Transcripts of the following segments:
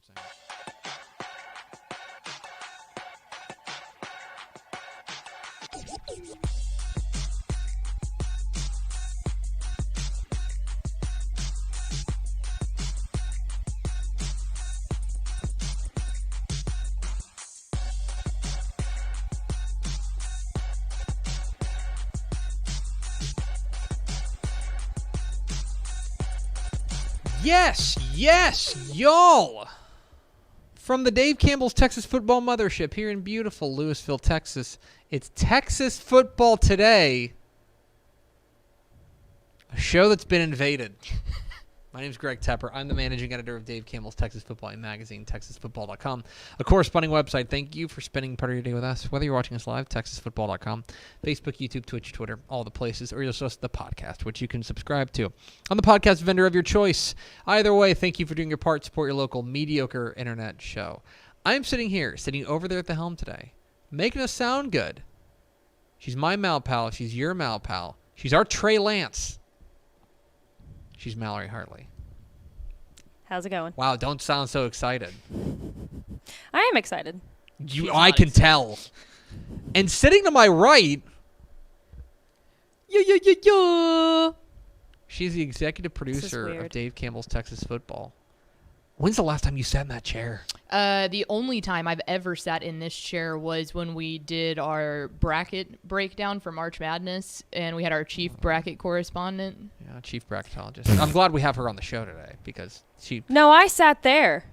start singing. Yes, y'all! From the Dave Campbell's Texas Football Mothership here in beautiful Louisville, Texas, it's Texas Football Today, a show that's been invaded. My name's Greg Tepper. I'm the managing editor of Dave Campbell's Texas Football magazine, TexasFootball.com, a corresponding website. Thank you for spending part of your day with us, whether you're watching us live, TexasFootball.com, Facebook, YouTube, Twitch, Twitter, all the places, or you're just the podcast, which you can subscribe to on the podcast vendor of your choice. Either way, thank you for doing your part. Support your local mediocre internet show. I'm sitting over there at the helm today, making us sound good. She's my Mal pal. She's your Mal pal. She's our Trey Lance. She's Mallory Hartley. How's it going? Wow, don't sound so excited. I am excited. I can tell. And sitting to my right, she's the executive producer of Dave Campbell's Texas Football. When's the last time you sat in that chair? The only time I've ever sat in this chair was when we did our bracket breakdown for March Madness, and we had our chief bracket correspondent. Yeah, chief bracketologist. I'm glad we have her on the show today because she... No, I sat there.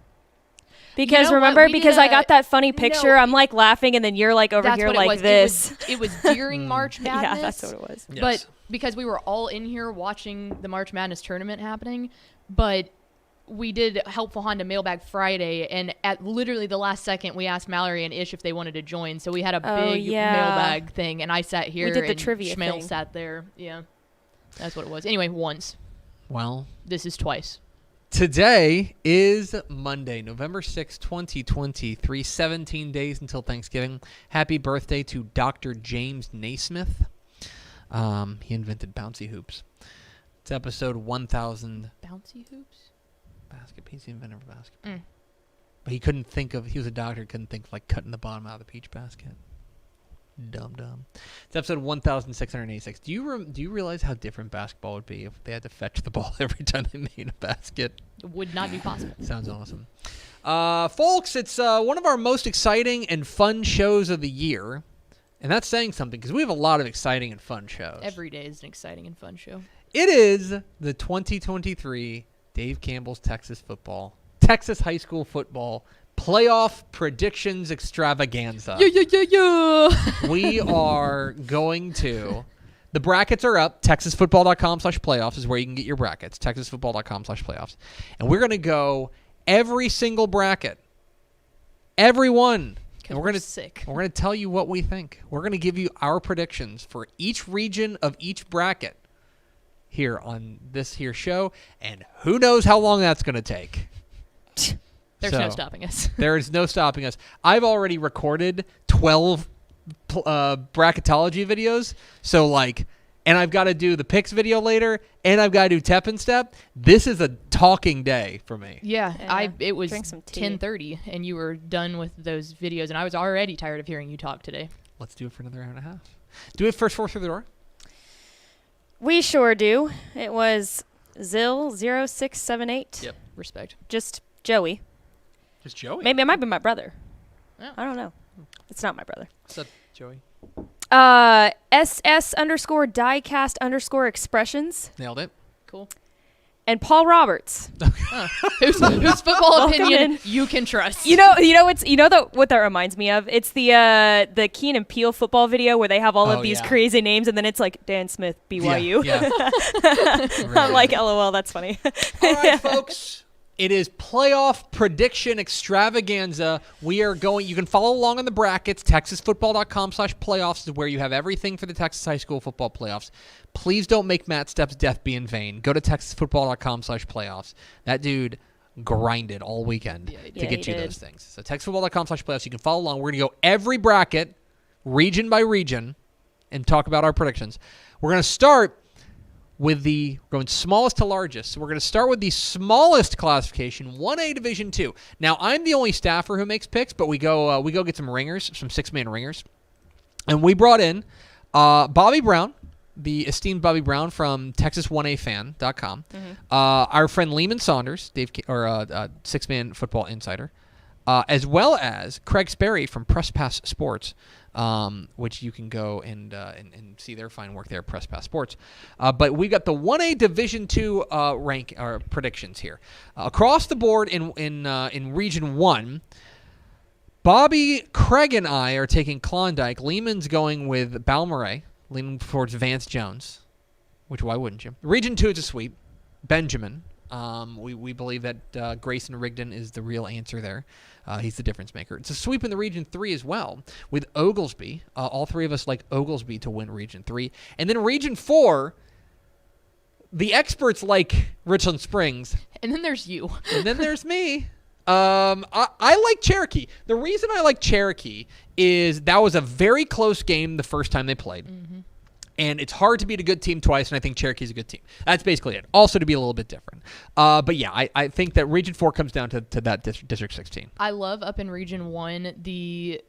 Because remember, because I got that funny picture, I'm like laughing, and then you're like over here like this. It was during March Madness. Yeah, that's what it was. Yes. But because we were all in here watching the March Madness tournament happening, but... we did Helpful Honda Mailbag Friday, and at literally the last second, we asked Mallory and Ish if they wanted to join. So we had a big mailbag thing, and I sat here. We did the and trivia Schmale thing. sat there. Yeah, that's what it was. Anyway, once. Well, this is twice. Today is Monday, November 6, 2023, 17 days until Thanksgiving. Happy birthday to Dr. James Naismith. He invented bouncy hoops. It's episode 1000. Bouncy hoops? He's the inventor of basketball. But he was a doctor, couldn't think of like cutting the bottom out of the peach basket. Dumb. It's episode 1686. Do you realize how different basketball would be if they had to fetch the ball every time they made a basket? It would not be possible. Sounds awesome. Folks, it's one of our most exciting and fun shows of the year. And that's saying something because we have a lot of exciting and fun shows. Every day is an exciting and fun show. It is the 2023 Dave Campbell's Texas High School Football Playoff Predictions Extravaganza. We are going to... The brackets are up. TexasFootball.com/playoffs is where you can get your brackets. TexasFootball.com/playoffs. And we're going to go every single bracket. Every one. And we're going to tell you what we think. We're going to give you our predictions for each region of each bracket here on this here show, and who knows how long that's going to take. There's no stopping us. There is no stopping us. I've already recorded 12 bracketology videos, and I've got to do the picks video later, and I've got to do Tep and Step. This is a talking day for me. Yeah. It was 10:30, and you were done with those videos, and I was already tired of hearing you talk today. Let's do it for another hour and a half. Do we have first four through the door? We sure do. It was Zill0678. Yep. Respect. Just Joey. Just Joey? Maybe it might be my brother. Oh. I don't know. It's not my brother. What's up, Joey? SS_diecast_expressions. Nailed it. Cool. And Paul Roberts. Whose football opinion in. you can trust. What that reminds me of? It's the Keen and Peele football video where they have all of these crazy names, and then it's like Dan Smith, BYU. Yeah. I'm like, LOL, that's funny. All right, folks. It is playoff prediction extravaganza. You can follow along on the brackets. TexasFootball.com/playoffs is where you have everything for the Texas high school football playoffs. Please don't make Matt Stepp's death be in vain. Go to TexasFootball.com/playoffs. That dude grinded all weekend to get you those things. So TexasFootball.com/playoffs. You can follow along. We're going to go every bracket, region by region, and talk about our predictions. We're going to start with we're going smallest to largest. So we're going to start with the smallest classification, 1A Division II. Now, I'm the only staffer who makes picks, but we go get some ringers, some 6-man ringers. And we brought in Bobby Brown, the esteemed Bobby Brown from Texas1AFan.com. Our friend Lehman Saunders, 6-man football insider, as well as Craig Sperry from Press Pass Sports, which you can go and see their fine work there at Press Pass Sports. But we got the 1A Division II rank or predictions here across the board in Region 1. Bobby, Craig, and I are taking Klondike. Lehman's going with Balmorhea, leaning towards Vance Jones, which why wouldn't you? Region 2 is a sweep. Benjamin. We believe that Grayson Rigdon is the real answer there. He's the difference maker. It's a sweep in the Region 3 as well with Oglesby. All three of us like Oglesby to win Region 3. And then Region 4, the experts like Richland Springs. And then there's you. And then there's me. I like Cherokee. The reason I like Cherokee is that was a very close game the first time they played. And it's hard to beat a good team twice, and I think Cherokee's a good team. That's basically it. Also to be a little bit different. But yeah, I think that Region 4 comes down to that District 16. I love up in Region 1 the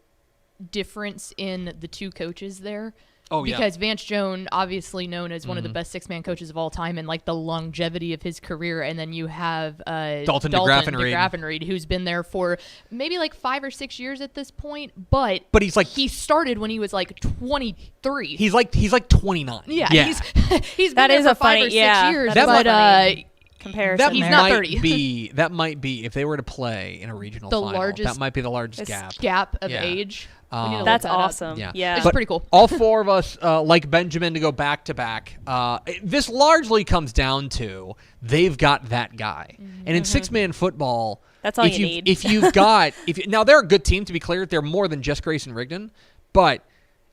difference in the two coaches there. Oh, yeah. Because Vance Jones, obviously known as one of the best 6-man coaches of all time and like the longevity of his career. And then you have Dalton DeGraffenreid, who's been there for maybe like 5 or 6 years at this point. But he's like, he started when he was like 23. He's like 29. Yeah. He's been that there is for a 5 funny, or 6 yeah, years. that But comparison. He's there. not 30. That might be if they were to play in a regional The final. largest That might be the largest gap. of age. We need to That's look that up. awesome. Yeah. It's But pretty cool. all four of us like Benjamin to go back to back. This largely comes down to they've got that guy. And in 6-man football, that's all you need. If you've got now they're a good team, to be clear. They're more than just Grayson Rigdon, but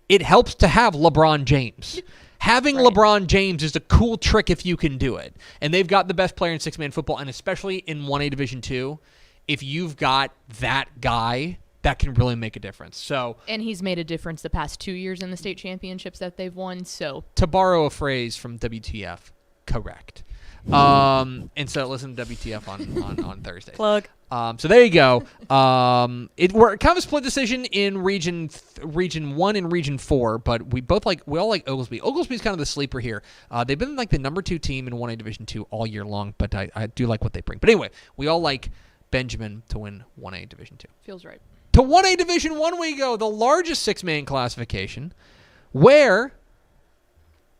it helps to have LeBron James. Having LeBron James is a cool trick if you can do it. And they've got the best player in 6-man football, and especially in 1A Division II, if you've got that guy, that can really make a difference. And he's made a difference the past 2 years in the state championships that they've won. So to borrow a phrase from WTF, correct. And so listen to WTF on Thursdays. Plug. So there you go. We're kind of a split decision in region 1 and Region 4, but we all like Oglesby. Oglesby's kind of the sleeper here. They've been like the number 2 team in 1A Division 2 all year long, but I do like what they bring. But anyway, we all like Benjamin to win 1A Division 2. Feels right. To 1A Division 1 we go, the largest 6-man classification, where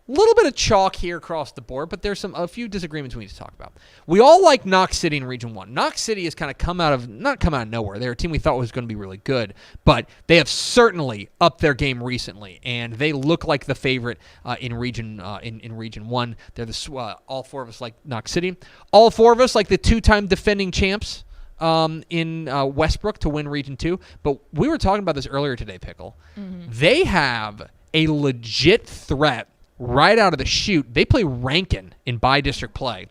a little bit of chalk here across the board, but there's a few disagreements we need to talk about. We all like Knox City in Region 1. Knox City has kind of not come out of nowhere. They're a team we thought was going to be really good, but they have certainly upped their game recently, and they look like the favorite in Region 1. They're all four of us like Knox City. All four of us like the 2-time defending champs in Westbrook to win Region 2. But we were talking about this earlier today, Pickle. They have a legit threat right out of the chute. They play Rankin in bi-district play.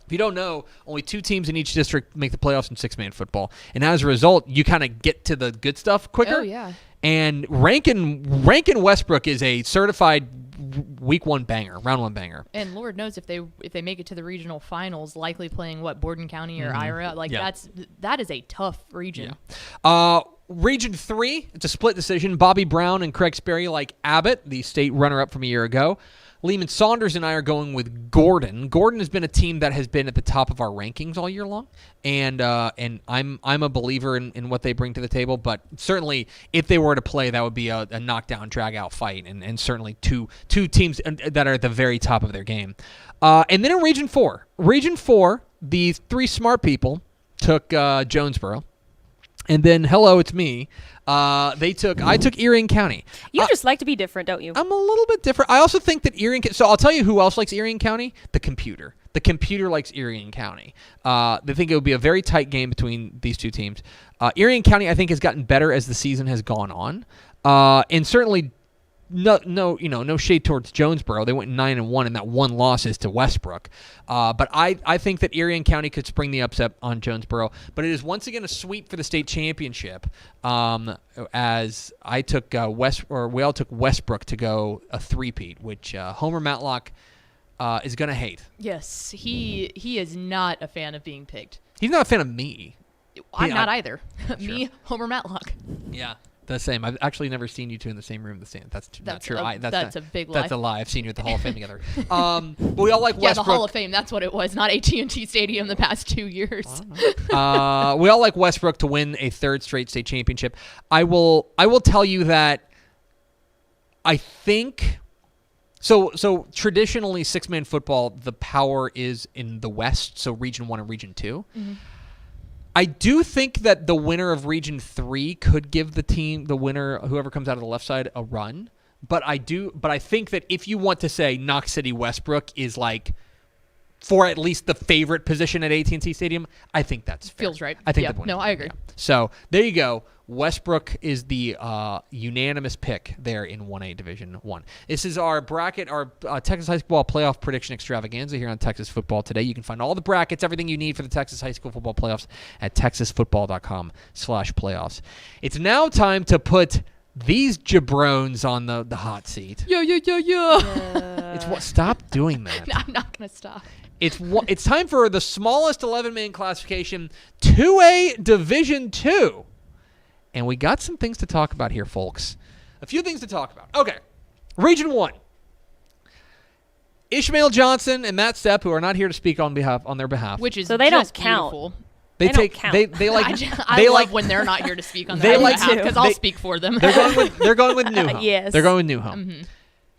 If you don't know, only 2 teams in each district make the playoffs in 6-man football. And as a result, you kind of get to the good stuff quicker. Oh, yeah. And Rankin Westbrook is a certified week 1 banger, round 1 banger. And Lord knows if they make it to the regional finals, likely playing Borden County or Ira, that is a tough region. Yeah. Region 3, it's a split decision. Bobby Brown and Craig Sperry like Abbott, the state runner-up from a year ago. Lehman Saunders and I are going with Gordon. Gordon has been a team that has been at the top of our rankings all year long, and I'm a believer in what they bring to the table. But certainly, if they were to play, that would be a knockdown, drag-out fight, and certainly two teams that are at the very top of their game. And then in Region 4, the 3 smart people took Jonesboro. And then, hello, it's me. I took Erie County. You just like to be different, don't you? I'm a little bit different. I also think that Erie. So I'll tell you who else likes Erie County. The computer. The computer likes Erie County. They think it would be a very tight game between these two teams. Erie County, I think, has gotten better as the season has gone on, and certainly. No shade towards Jonesboro. They went 9-1, and that one loss is to Westbrook. But I think that Erie County could spring the upset on Jonesboro. But it is once again a sweep for the state championship. As I took we all took Westbrook to go a 3-peat, which Homer Matlock is going to hate. Yes, he is not a fan of being picked. He's not a fan of me. I'm not either. Sure. Me, Homer Matlock. Yeah. The same. I've actually never seen you two in the same room. That's not true. That's a big lie. That's a lie. I've seen you at the Hall of Fame together. But we all like Westbrook. Yeah, the Hall of Fame. That's what it was. Not AT&T Stadium the past 2 years. We all like Westbrook to win a third straight state championship. I will tell you that I think so traditionally 6-man football, the power is in the West, so Region 1 and Region 2. Mm-hmm. I do think that the winner of Region 3 could give the winner, whoever comes out of the left side, a run. But I think that if you want to say Knox City Westbrook is like for at least the favorite position at AT&T Stadium, I think that's fair. Feels right. I think I agree. Yeah. So there you go. Westbrook is the unanimous pick there in 1A Division 1. This is our bracket, our Texas High School Playoff Prediction Extravaganza here on Texas Football Today. You can find all the brackets, everything you need for the Texas High School Football Playoffs at texasfootball.com/playoffs. It's now time to put these jabrones on the hot seat. Yeah. Stop doing that. No, I'm not going to stop. It's time for the smallest 11-man classification, 2A Division 2. And we got some things to talk about here, folks. A few things to talk about. Okay. Region 1. Ishmael Johnson and Matt Stepp, who are not here to speak on their behalf. Which is so they just don't count. Beautiful. They don't count. They like I love when they're not here to speak on their behalf because I'll speak for them. They're going with Newhome. Yes. They're going with Newhome. Mm-hmm.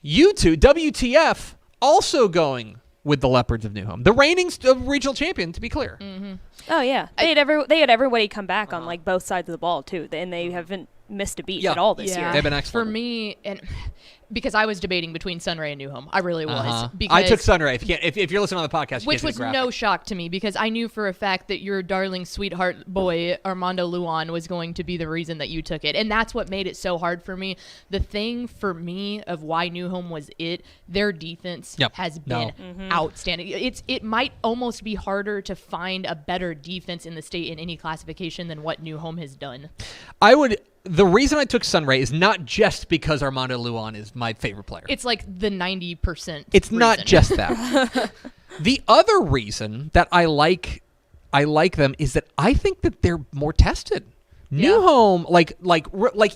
You two, WTF, also going with the Leopards of Newhome. The reigning regional champion, to be clear. Mm-hmm. Oh yeah, they had everybody come back on like both sides of the ball too, and they haven't missed a beat at all this year. They've been excellent. For me, and because I was debating between Sunray and Newhome, I really was. I took Sunray. If you're listening on the podcast, which was no shock to me because I knew for a fact that your darling sweetheart boy Armando Luan was going to be the reason that you took it, and that's what made it so hard for me. The thing for me of why Newhome was their defense has been outstanding. It might almost be harder to find a better defense in the state in any classification than what Newhome has done. The reason I took Sunray is not just because Armando Luan is my favorite player. It's like the 90%. It's not just that. The other reason that I like them is that I think that they're more tested. Yeah. Newhome, like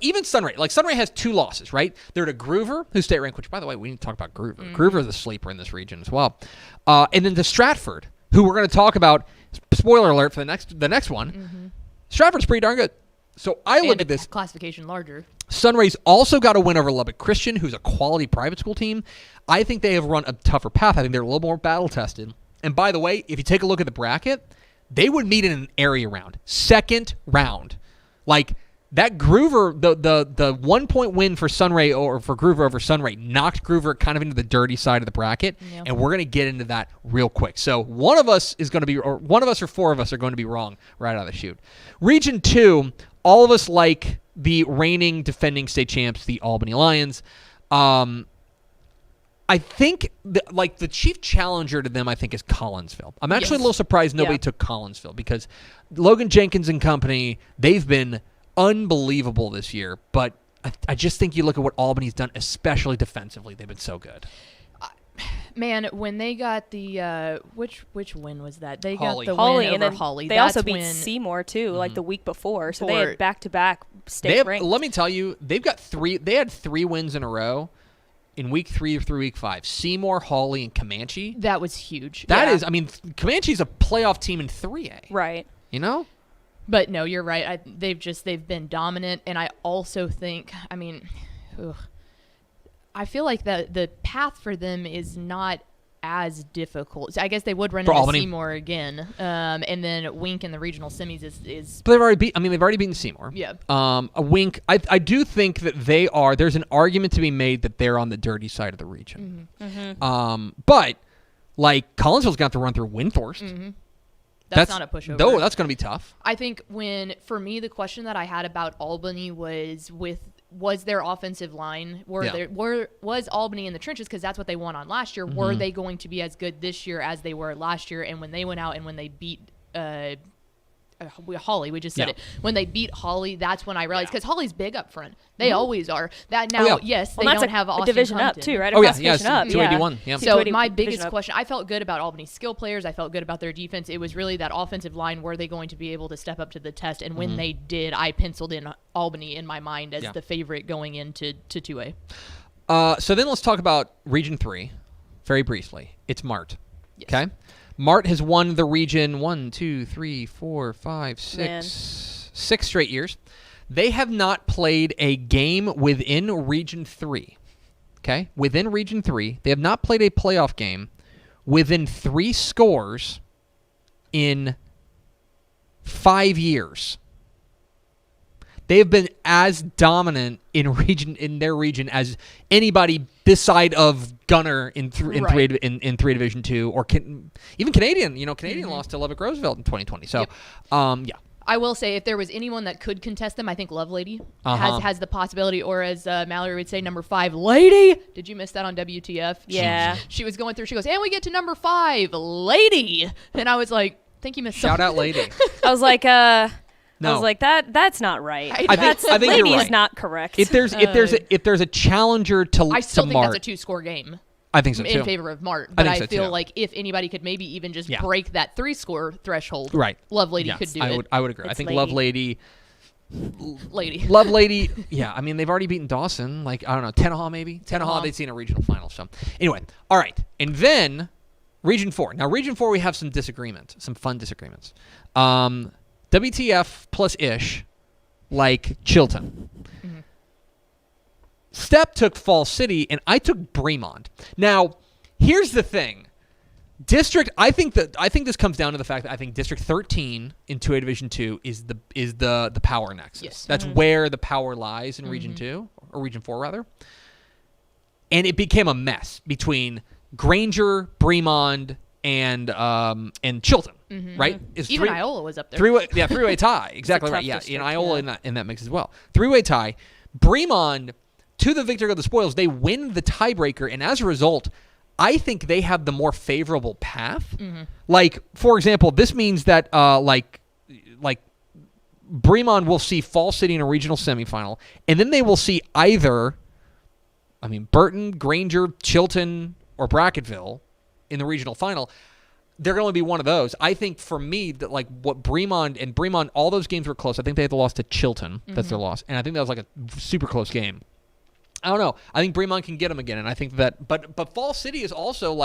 even Sunray. Like Sunray has 2 losses, right? They're to Groover, who's state ranked, which by the way, we need to talk about Groover. Mm-hmm. Groover is a sleeper in this region as well. And then to Stratford, who we're going to talk about. Spoiler alert for the next one. Mm-hmm. Stratford's pretty darn good. So I look at this classification larger. Sunray's also got a win over Lubbock Christian, who's a quality private school team. I think they have run a tougher path. I think they're a little more battle tested. And by the way, if you take a look at the bracket, they would meet in an area round, second round. Like that Groover, the 1-point win for Sunray or for Groover over Sunray knocked Groover kind of into the dirty side of the bracket, and we're going to get into that real quick. So one of us or 4 of us are going to be wrong right out of the chute. Region 2. All of us like the reigning defending state champs, the Albany Lions. I think the chief challenger to them, I think, is Collinsville. I'm actually a little surprised nobody took Collinsville because Logan Jenkins and company, they've been unbelievable this year. But I just think you look at what Albany's done, especially defensively, they've been so good. Man, when they got the which win was that? They Holly. got the Holly, win and over then Holly. They also beat Seymour too, like the week before. So they had back-to-back state ranked. Let me tell you, they've got 3. They had 3 wins in a row in week 3 through week 5. Seymour, Holly, and Comanche. That was huge. That is, I mean, Comanche's a playoff team in 3A. Right. You know. But no, you're right. They've been dominant, and I also think, I feel like the path for them is not as difficult. So I guess they would run into Seymour again, and then Wink in the regional semis is. But they've already beaten Seymour. Yeah. A Wink. I do think that they are. There's an argument to be made that they're on the dirty side of the region. Mm-hmm. Mm-hmm. But like Collinsville's got to run through Windthorst. Mm-hmm. That's not a pushover. No, that's going to be tough. I think for me, the question that I had about Albany was their offensive line. Was Albany in the trenches because that's what they won on last year? Mm-hmm. Were they going to be as good this year as they were last year? And when they went out and when they beat Holly, we just said Yeah. it. When they beat Holly, that's when I realized, because Holly's big up front. They always are. That now, yes, they don't have Austin a division Compton. up too, right? Oh, yeah, Division up. 281. Yeah. So my biggest question, I felt good about Albany's skill players. I felt good about their defense. It was really that offensive line. Were they going to be able to step up to the test? And when they did, I penciled in Albany in my mind as the favorite going into 2A. So then let's talk about Region 3 very briefly. It's Mart. Yes. Okay? Mart has won the region 6 straight years. They have not played a game within Region 3. Okay? Within Region 3, they have not played a playoff game within 3 scores in 5 years. They have been as dominant in their region as anybody this side of Gunner in 3 Division 2, or even Canadian. Canadian lost to Levick Roosevelt in 2020. So, yeah. I will say, if there was anyone that could contest them, I think Lovelady has the possibility, or as Mallory would say, number 5, Lady. Did you miss that on WTF? Yeah. She was going through. She goes, and we get to number 5, Lady. And I was like, thank you, Miss. Shout out Lady. I was like, No. I was like, that's not right. I think Lady you're right. is not correct. If there's a challenger to I still think Mart, that's a 2-score game. I think so too. In favor of Mart, but I so, feel too. like if anybody could maybe even just break that 3-score threshold, right? Lovelady could do it. I would agree. I think Lady. Lovelady. Yeah, I mean they've already beaten Dawson. Like I don't know, Tenaha maybe. Tenaha they'd seen a regional final. So anyway, all right, and then Region 4. Now Region 4 we have some fun disagreements. WTF plus Ish, like Chilton. Step took Fall City, and I took Bremond. Now, here's the thing. I think this comes down to the fact that I think District 13 in 2A Division 2 is the power nexus. Yes. That's where the power lies in Region 2, or Region 4 rather. And it became a mess between Granger, Bremond, and Chilton, right? Even Iola was up there. Three-way tie. Exactly right. Yeah, district, Iola in that mix as well. Three-way tie. Bremond, to the victor of the spoils, they win the tiebreaker, and as a result, I think they have the more favorable path. Like, for example, this means that like Bremond will see Fall City in a regional semifinal, and then they will see either, Burton, Granger, Chilton, or Bracketville in the regional final. They're going to be one of those. I think for me that what Bremond, all those games were close. I think they had the loss to Chilton. That's their loss, and I think that was like a super close game. I don't know. I think Bremond can get them again, and I think that. But Fall City is also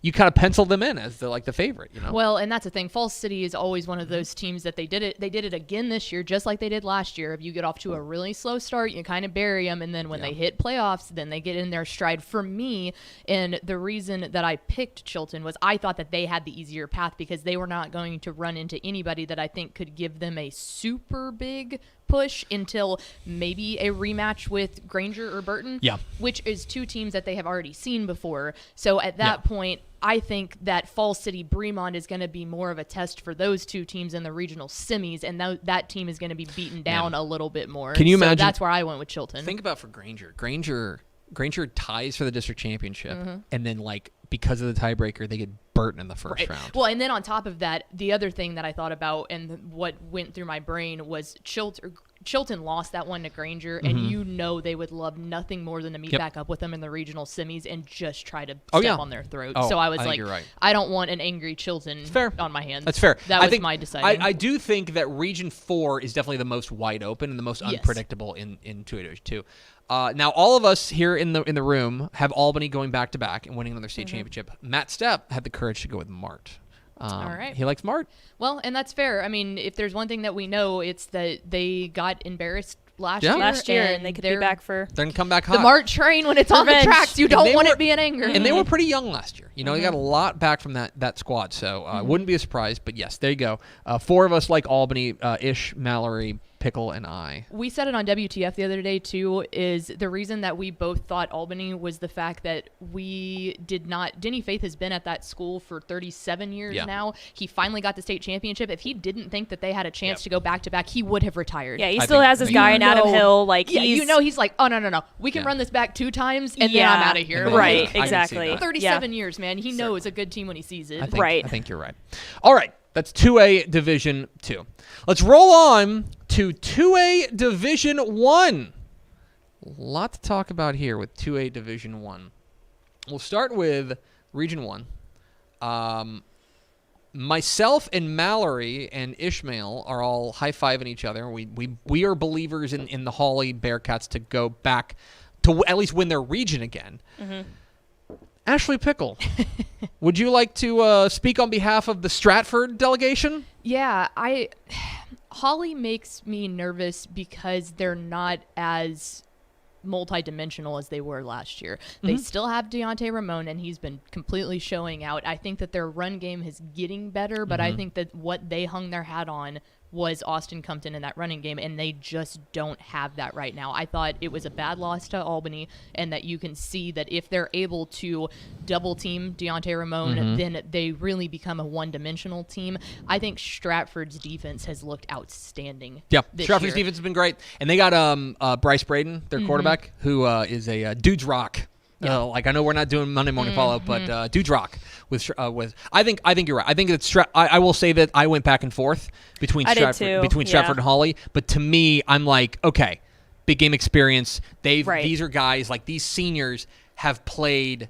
you kind of pencil them in as the favorite, Well, and that's the thing. Fall City is always one of those teams that they did it again this year, just like they did last year. If you get off to a really slow start, you kind of bury them, and then when they hit playoffs, then they get in their stride. For me, and the reason that I picked Chilton was I thought that they had the easier path because they were not going to run into anybody that I think could give them a super big push until maybe a rematch with Granger or Burton, which is 2 teams that they have already seen before. So at that point, I think that Fall City Bremond is going to be more of a test for those 2 teams in the regional semis, and that team is going to be beaten down a little bit more. Can you imagine? That's where I went with Chilton. Think about for Granger. Granger ties for the district championship, and then because of the tiebreaker, they get Burton in the first round. Well, and then on top of that, the other thing that I thought about and what went through my brain was Chilton lost that one to Granger, and they would love nothing more than to meet back up with them in the regional semis and just try to step on their throat. So I was like, you're right. I don't want an angry Chilton on my hands. That's fair. That was my deciding. I do think that Region 4 is definitely the most wide open and the most unpredictable in 2A Division 2. Now, all of us here in the room have Albany going back-to-back and winning another state championship. Matt Stepp had the courage to go with Mart. All right. He likes Mart. Well, and that's fair. If there's one thing that we know, it's that they got embarrassed last year, and they could be back for. They're gonna come back hot. The Mart train when it's on the tracks, you don't want it being anger. And they were pretty young last year. They got a lot back from that squad, so it wouldn't be a surprise. But yes, there you go. 4 of us like Albany: Ish, Mallory, Pickle, and I. We said it on WTF the other day too. Is the reason that we both thought Albany was the fact that we did not. Denny Faith has been at that school for 37 years now. He finally got the state championship. If he didn't think that they had a chance to go back to back, he would have retired. Yeah, he still has his guy in Adam Hill. He's like, oh no, we can run this back 2 times and then I'm out of here. Right, exactly. 37 years, man. He knows a good team when he sees it. I think you're right. All right. That's 2A Division 2. Let's roll on to 2A Division 1. A lot to talk about here with 2A Division 1. We'll start with Region 1. Myself and Mallory and Ishmael are all high-fiving each other. We are believers in the Hawley Bearcats to go back to at least win their region again. Ashley Pickle, would you like to speak on behalf of the Stratford delegation? Yeah, Hawley makes me nervous because they're not as multi-dimensional as they were last year. They still have Deontay Ramon, and he's been completely showing out. I think that their run game is getting better, but I think that what they hung their hat on was Austin Compton in that running game, and they just don't have that right now. I thought it was a bad loss to Albany, and that you can see that if they're able to double team Deontay Ramon, then they really become a one-dimensional team. I think Stratford's defense has looked outstanding. Yeah, this Stratford's year. defense has been great, and they got Bryce Braden, their quarterback, who is a dude's rock. Yeah. Like, I know we're not doing Monday Morning Follow-Up, but dude's rock with I think you're right. I think it's I will say that I went back and forth between Stratford and Hawley, but to me, I'm like, okay, big game experience. These are guys like these seniors have played.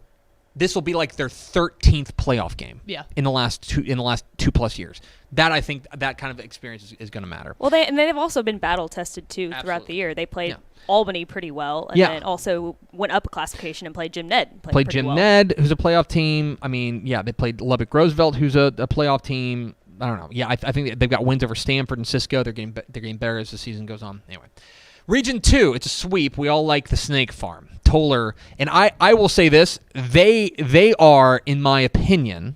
This will be like their 13th playoff game. In the last 2+ years. That I think that kind of experience is going to matter. Well, they've also been battle tested too throughout the year. They played Albany pretty well, and then also went up a classification and played Jim Ned. Played Jim Ned, who's a playoff team. I mean, they played Lubbock Roosevelt, who's a playoff team. I don't know. Yeah, I think they've got wins over Stanford and Cisco. They're getting better as the season goes on. Anyway, Region 2, it's a sweep. We all like the Snake Farm, Toller, and I will say this: they are, in my opinion,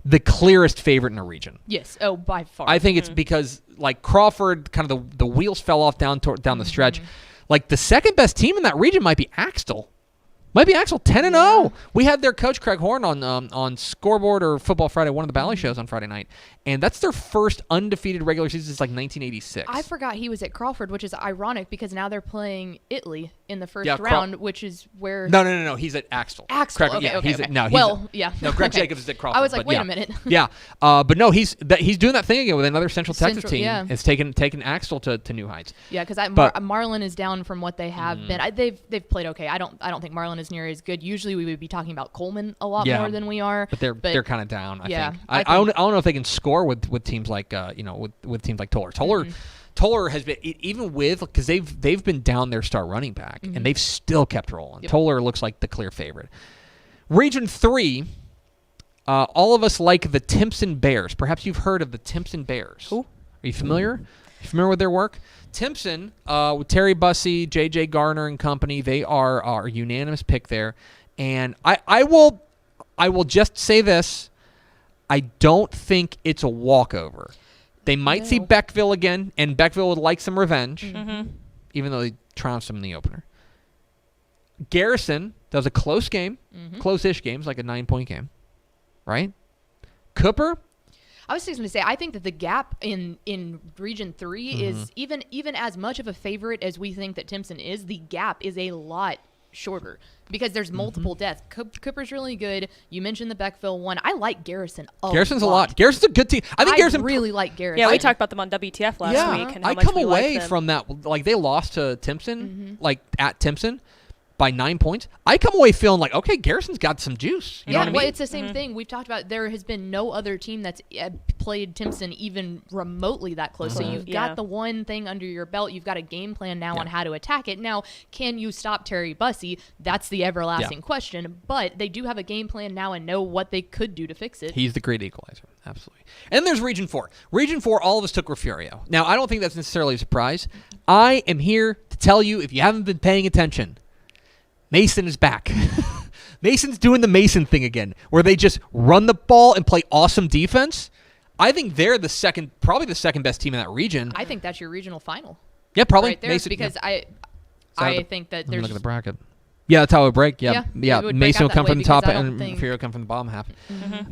the clearest favorite in the region. Yes. Oh, by far. I think it's because like Crawford, kind of the wheels fell off down the stretch. Like the second best team in that region might be Axtell. 10-0. We had their coach Craig Horn on Scoreboard or Football Friday, one of the Bally shows on Friday night, and that's their first undefeated regular season since like 1986. I forgot he was at Crawford, which is ironic because now they're playing Italy in the first Yeah, round, which is where. No. He's at Axtell. Axtell. Craig, Okay. No, Greg Jacobs is at Crawford. I was like, wait a minute. But no, he's doing that thing again with another Central Texas team. Yeah. It's taken Axtell to new heights. Yeah, because Marlin is down from what they have been. They've played okay. I don't think Marlin is near as good. Usually we would be talking about Coleman a lot more than we are. But they're kind of down. I think. I don't know if they can score with teams like with teams like Toller. Toller has been, even with, because they've been down their star running back, and they've still kept rolling. Yep. Toller looks like the clear favorite. Region 3, all of us like the Timpson Bears. Perhaps you've heard of the Timpson Bears. Who? Are you familiar? You familiar with their work? Timpson, with Terry Bussey, J.J. Garner and company, they are our unanimous pick there. And I will just say this. I don't think it's a walkover. They might see Beckville again, and Beckville would like some revenge, even though they trounced them in the opener. Garrison does a close game, close-ish game, it's like a 9-point game, right? Cooper. I was just going to say, I think that the gap in Region 3 is even as much of a favorite as we think that Timpson is. The gap is a lot shorter because there's multiple deaths. Cooper's really good. You mentioned the Beckville one. I like Garrison a lot. Garrison's a lot. Garrison's a good team. I think Garrison really like Garrison. Yeah, we talked about them on WTF last week. And how I much come we away like them. from that, like they lost to Timpson, like at Timpson by 9 points. I come away feeling like, okay, Garrison's got some juice. You know what I mean? Well, it's the same thing. We've talked about there has been no other team that's played Timpson even remotely that close. So you've got the one thing under your belt. You've got a game plan now on how to attack it. Now, can you stop Terry Bussey? That's the everlasting question. But they do have a game plan now and know what they could do to fix it. He's the great equalizer. Absolutely. And then there's Region 4. Region 4, all of us took Refugio. Now, I don't think that's necessarily a surprise. I am here to tell you, if you haven't been paying attention, Mason is back. Mason's doing the Mason thing again, where they just run the ball and play awesome defense. I think they're probably the second best team in that region. I think that's your regional final. Yeah, probably. Right there, Mason, because I think that there's... Look at the bracket. Yeah, that's how it would break. Yeah. Mason will come from the top and Refugio will come from the bottom half.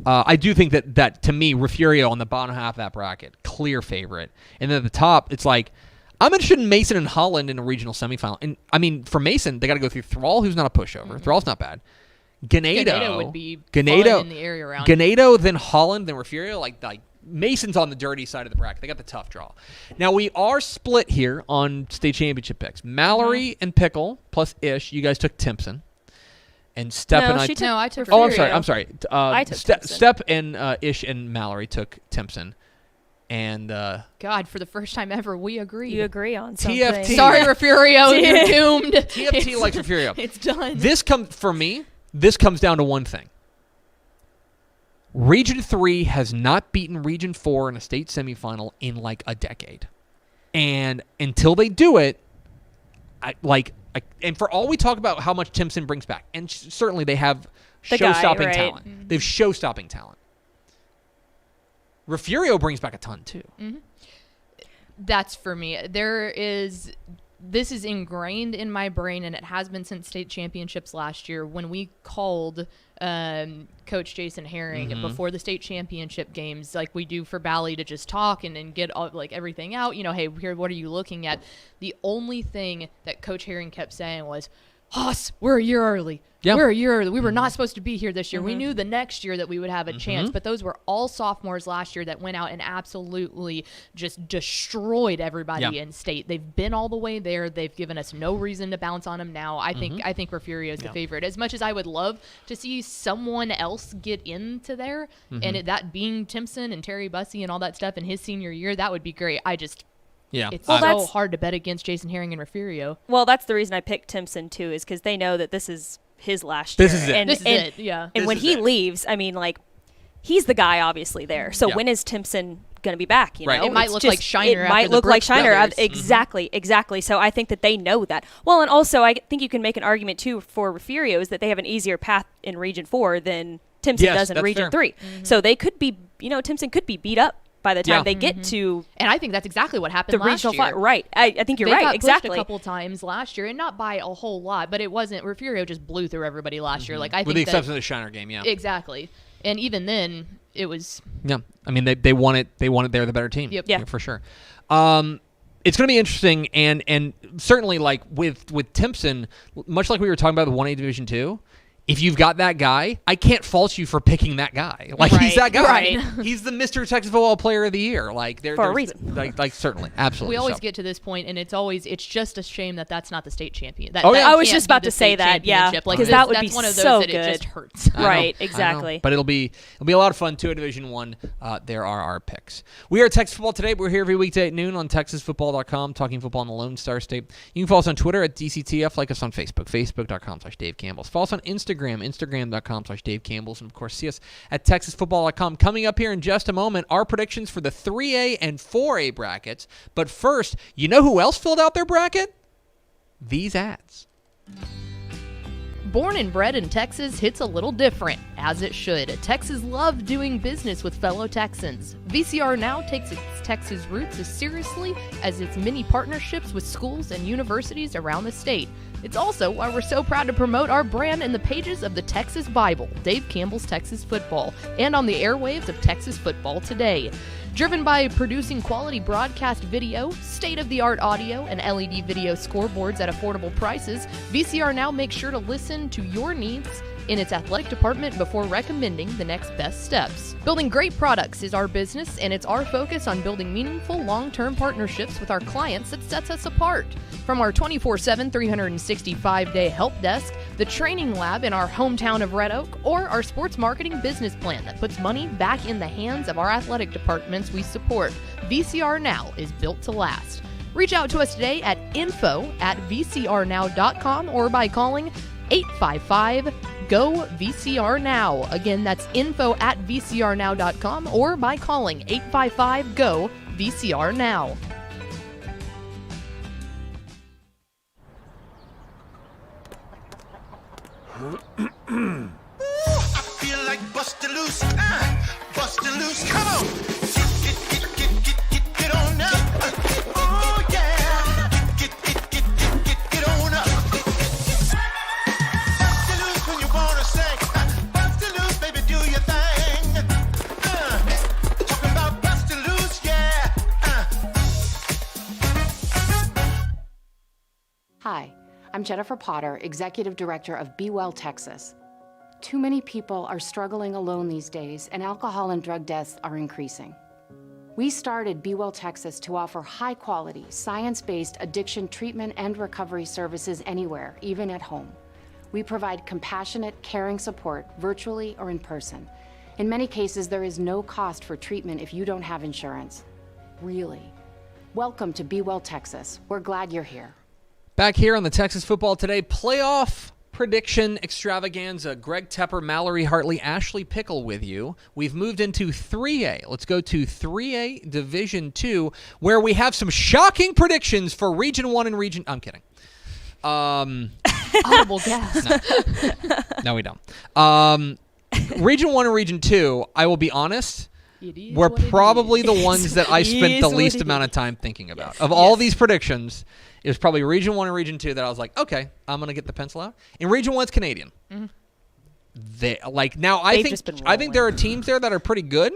I do think that to me, Refugio on the bottom half of that bracket, clear favorite. And then at the top, it's like, I'm interested in Mason and Holland in a regional semifinal. And, I mean, for Mason, they got to go through Thrall, who's not a pushover. Thrall's not bad. Ganado would be fun in the area around. Ganado, then Holland, then Refugio. Like Mason's on the dirty side of the bracket. They got the tough draw. Now, we are split here on state championship picks. Mallory and Pickle plus Ish. You guys took Timpson. And Step and I... I took Oh, Refugio. I'm sorry. I took Timpson. Step and Ish and Mallory took Timpson. And God, for the first time ever, we agree. You agree on something. TFT. Sorry, Refugio, you're doomed. TFT likes Refugio. It's done. For me, this comes down to one thing. Region 3 has not beaten Region 4 in a state semifinal in like a decade. And until they do it, and for all we talk about how much Timpson brings back, and certainly they have show-stopping talent. Mm-hmm. They have show-stopping talent. Refugio brings back a ton, too. Mm-hmm. That's for me. This is ingrained in my brain, and it has been since state championships last year when we called Coach Jason Herring before the state championship games, like we do for Bally, to just talk and get all, like everything out. Hey, here, what are you looking at? The only thing that Coach Herring kept saying was, Haas, we're a year early. Yeah. We're a year early. We were not supposed to be here this year. We knew the next year that we would have a chance, but those were all sophomores last year that went out and absolutely just destroyed everybody in state. They've been all the way there. They've given us no reason to bounce on them now. I think Refugio is the favorite. As much as I would love to see someone else get into there, and that being Timpson and Terry Bussey and all that stuff in his senior year, that would be great. It's so hard to bet against Jason Herring and Refugio. Well, that's the reason I picked Timpson, too, is because they know that this is his last year. This is it. This is it, yeah. And when he leaves, I mean, like, he's the guy obviously there. So when is Timpson going to be back? You know, it might look like Shiner. It might look like Shiner. Brothers. Exactly. So I think that they know that. Well, and also I think you can make an argument too for Refugio is that they have an easier path in Region 4 than Timpson does in Region 3. So they could be, Timpson could be beat up by the time they get to, and I think that's exactly what happened the regional fight. Right. I think you're right. Got exactly. Pushed a couple times last year, and not by a whole lot, but it wasn't. Refugio just blew through everybody last year. Like I think with the exception of the Shiner game, exactly. And even then, it was. Yeah, I mean they won it. They won it. They're the better team. Yep. Yeah, for sure. It's going to be interesting, and certainly like with Timpson, much like we were talking about the 1A Division 2. If you've got that guy, I can't fault you for picking that guy. Like he's that guy. Right. He's the Mr. Texas Football Player of the Year. Like for a reason. Like certainly, absolutely. We always get to this point, and it's just a shame that that's not the state champion. I was just about to say that. Yeah, because that would be one of those so that good. It just hurts. Right. Exactly. But it'll be a lot of fun. 2A Division 1. There are our picks. We are Texas Football Today. We're here every weekday at noon on TexasFootball.com, talking football in the Lone Star State. You can follow us on Twitter at DCTF. Like us on Facebook, Facebook.com/Dave Campbell's. Follow us on Instagram, Instagram.com/Dave Campbell's. And, of course, see us at TexasFootball.com. Coming up here in just a moment, our predictions for the 3A and 4A brackets. But first, you know who else filled out their bracket? These ads. Born and bred in Texas hits a little different, as it should. Texans love doing business with fellow Texans. VCR Now takes its Texas roots as seriously as its many partnerships with schools and universities around the state. It's also why we're so proud to promote our brand in the pages of the Texas Bible, Dave Campbell's Texas Football, and on the airwaves of Texas Football Today. Driven by producing quality broadcast video, state-of-the-art audio, and LED video scoreboards at affordable prices, VCR Now makes sure to listen to your needs in its athletic department before recommending the next best steps. Building great products is our business, and it's our focus on building meaningful, long-term partnerships with our clients that sets us apart. From our 24/7, 365-day help desk, the training lab in our hometown of Red Oak, or our sports marketing business plan that puts money back in the hands of our athletic departments we support, VCR Now is built to last. Reach out to us today at info@vcrnow.com or by calling 855-GO-VCR-NOW. Again, that's info@vcrnow.com or by calling 855-GO-VCR-NOW. I feel like bustin' loose, bustin' loose, come on. Get on up. Oh yeah, get on up. Bustin' loose when you wanna sing. Bustin' loose, baby, do your thing. Talking about bustin' loose, yeah. Hi, I'm Jennifer Potter, Executive Director of Be Well Texas. Too many people are struggling alone these days, and alcohol and drug deaths are increasing. We started Be Well Texas to offer high-quality, science-based addiction treatment and recovery services anywhere, even at home. We provide compassionate, caring support, virtually or in person. In many cases, there is no cost for treatment if you don't have insurance. Really. Welcome to Be Well Texas. We're glad you're here. Back here on the Texas Football Today playoff prediction extravaganza. Greg Tepper, Mallory Hartley, Ashley Pickle with you. We've moved into 3A. Let's go to 3A Division 2, where we have some shocking predictions for Region 1 and Region... I'm kidding. Audible gasp. No, we don't. Region 1 and Region 2, I will be honest, were probably the ones that I spent the least amount of time thinking about. Yes. Of all these predictions, it was probably Region 1 and Region 2 that I was like, okay, I'm going to get the pencil out. In Region 1, it's Canadian. Mm-hmm. I think there are teams there that are pretty good,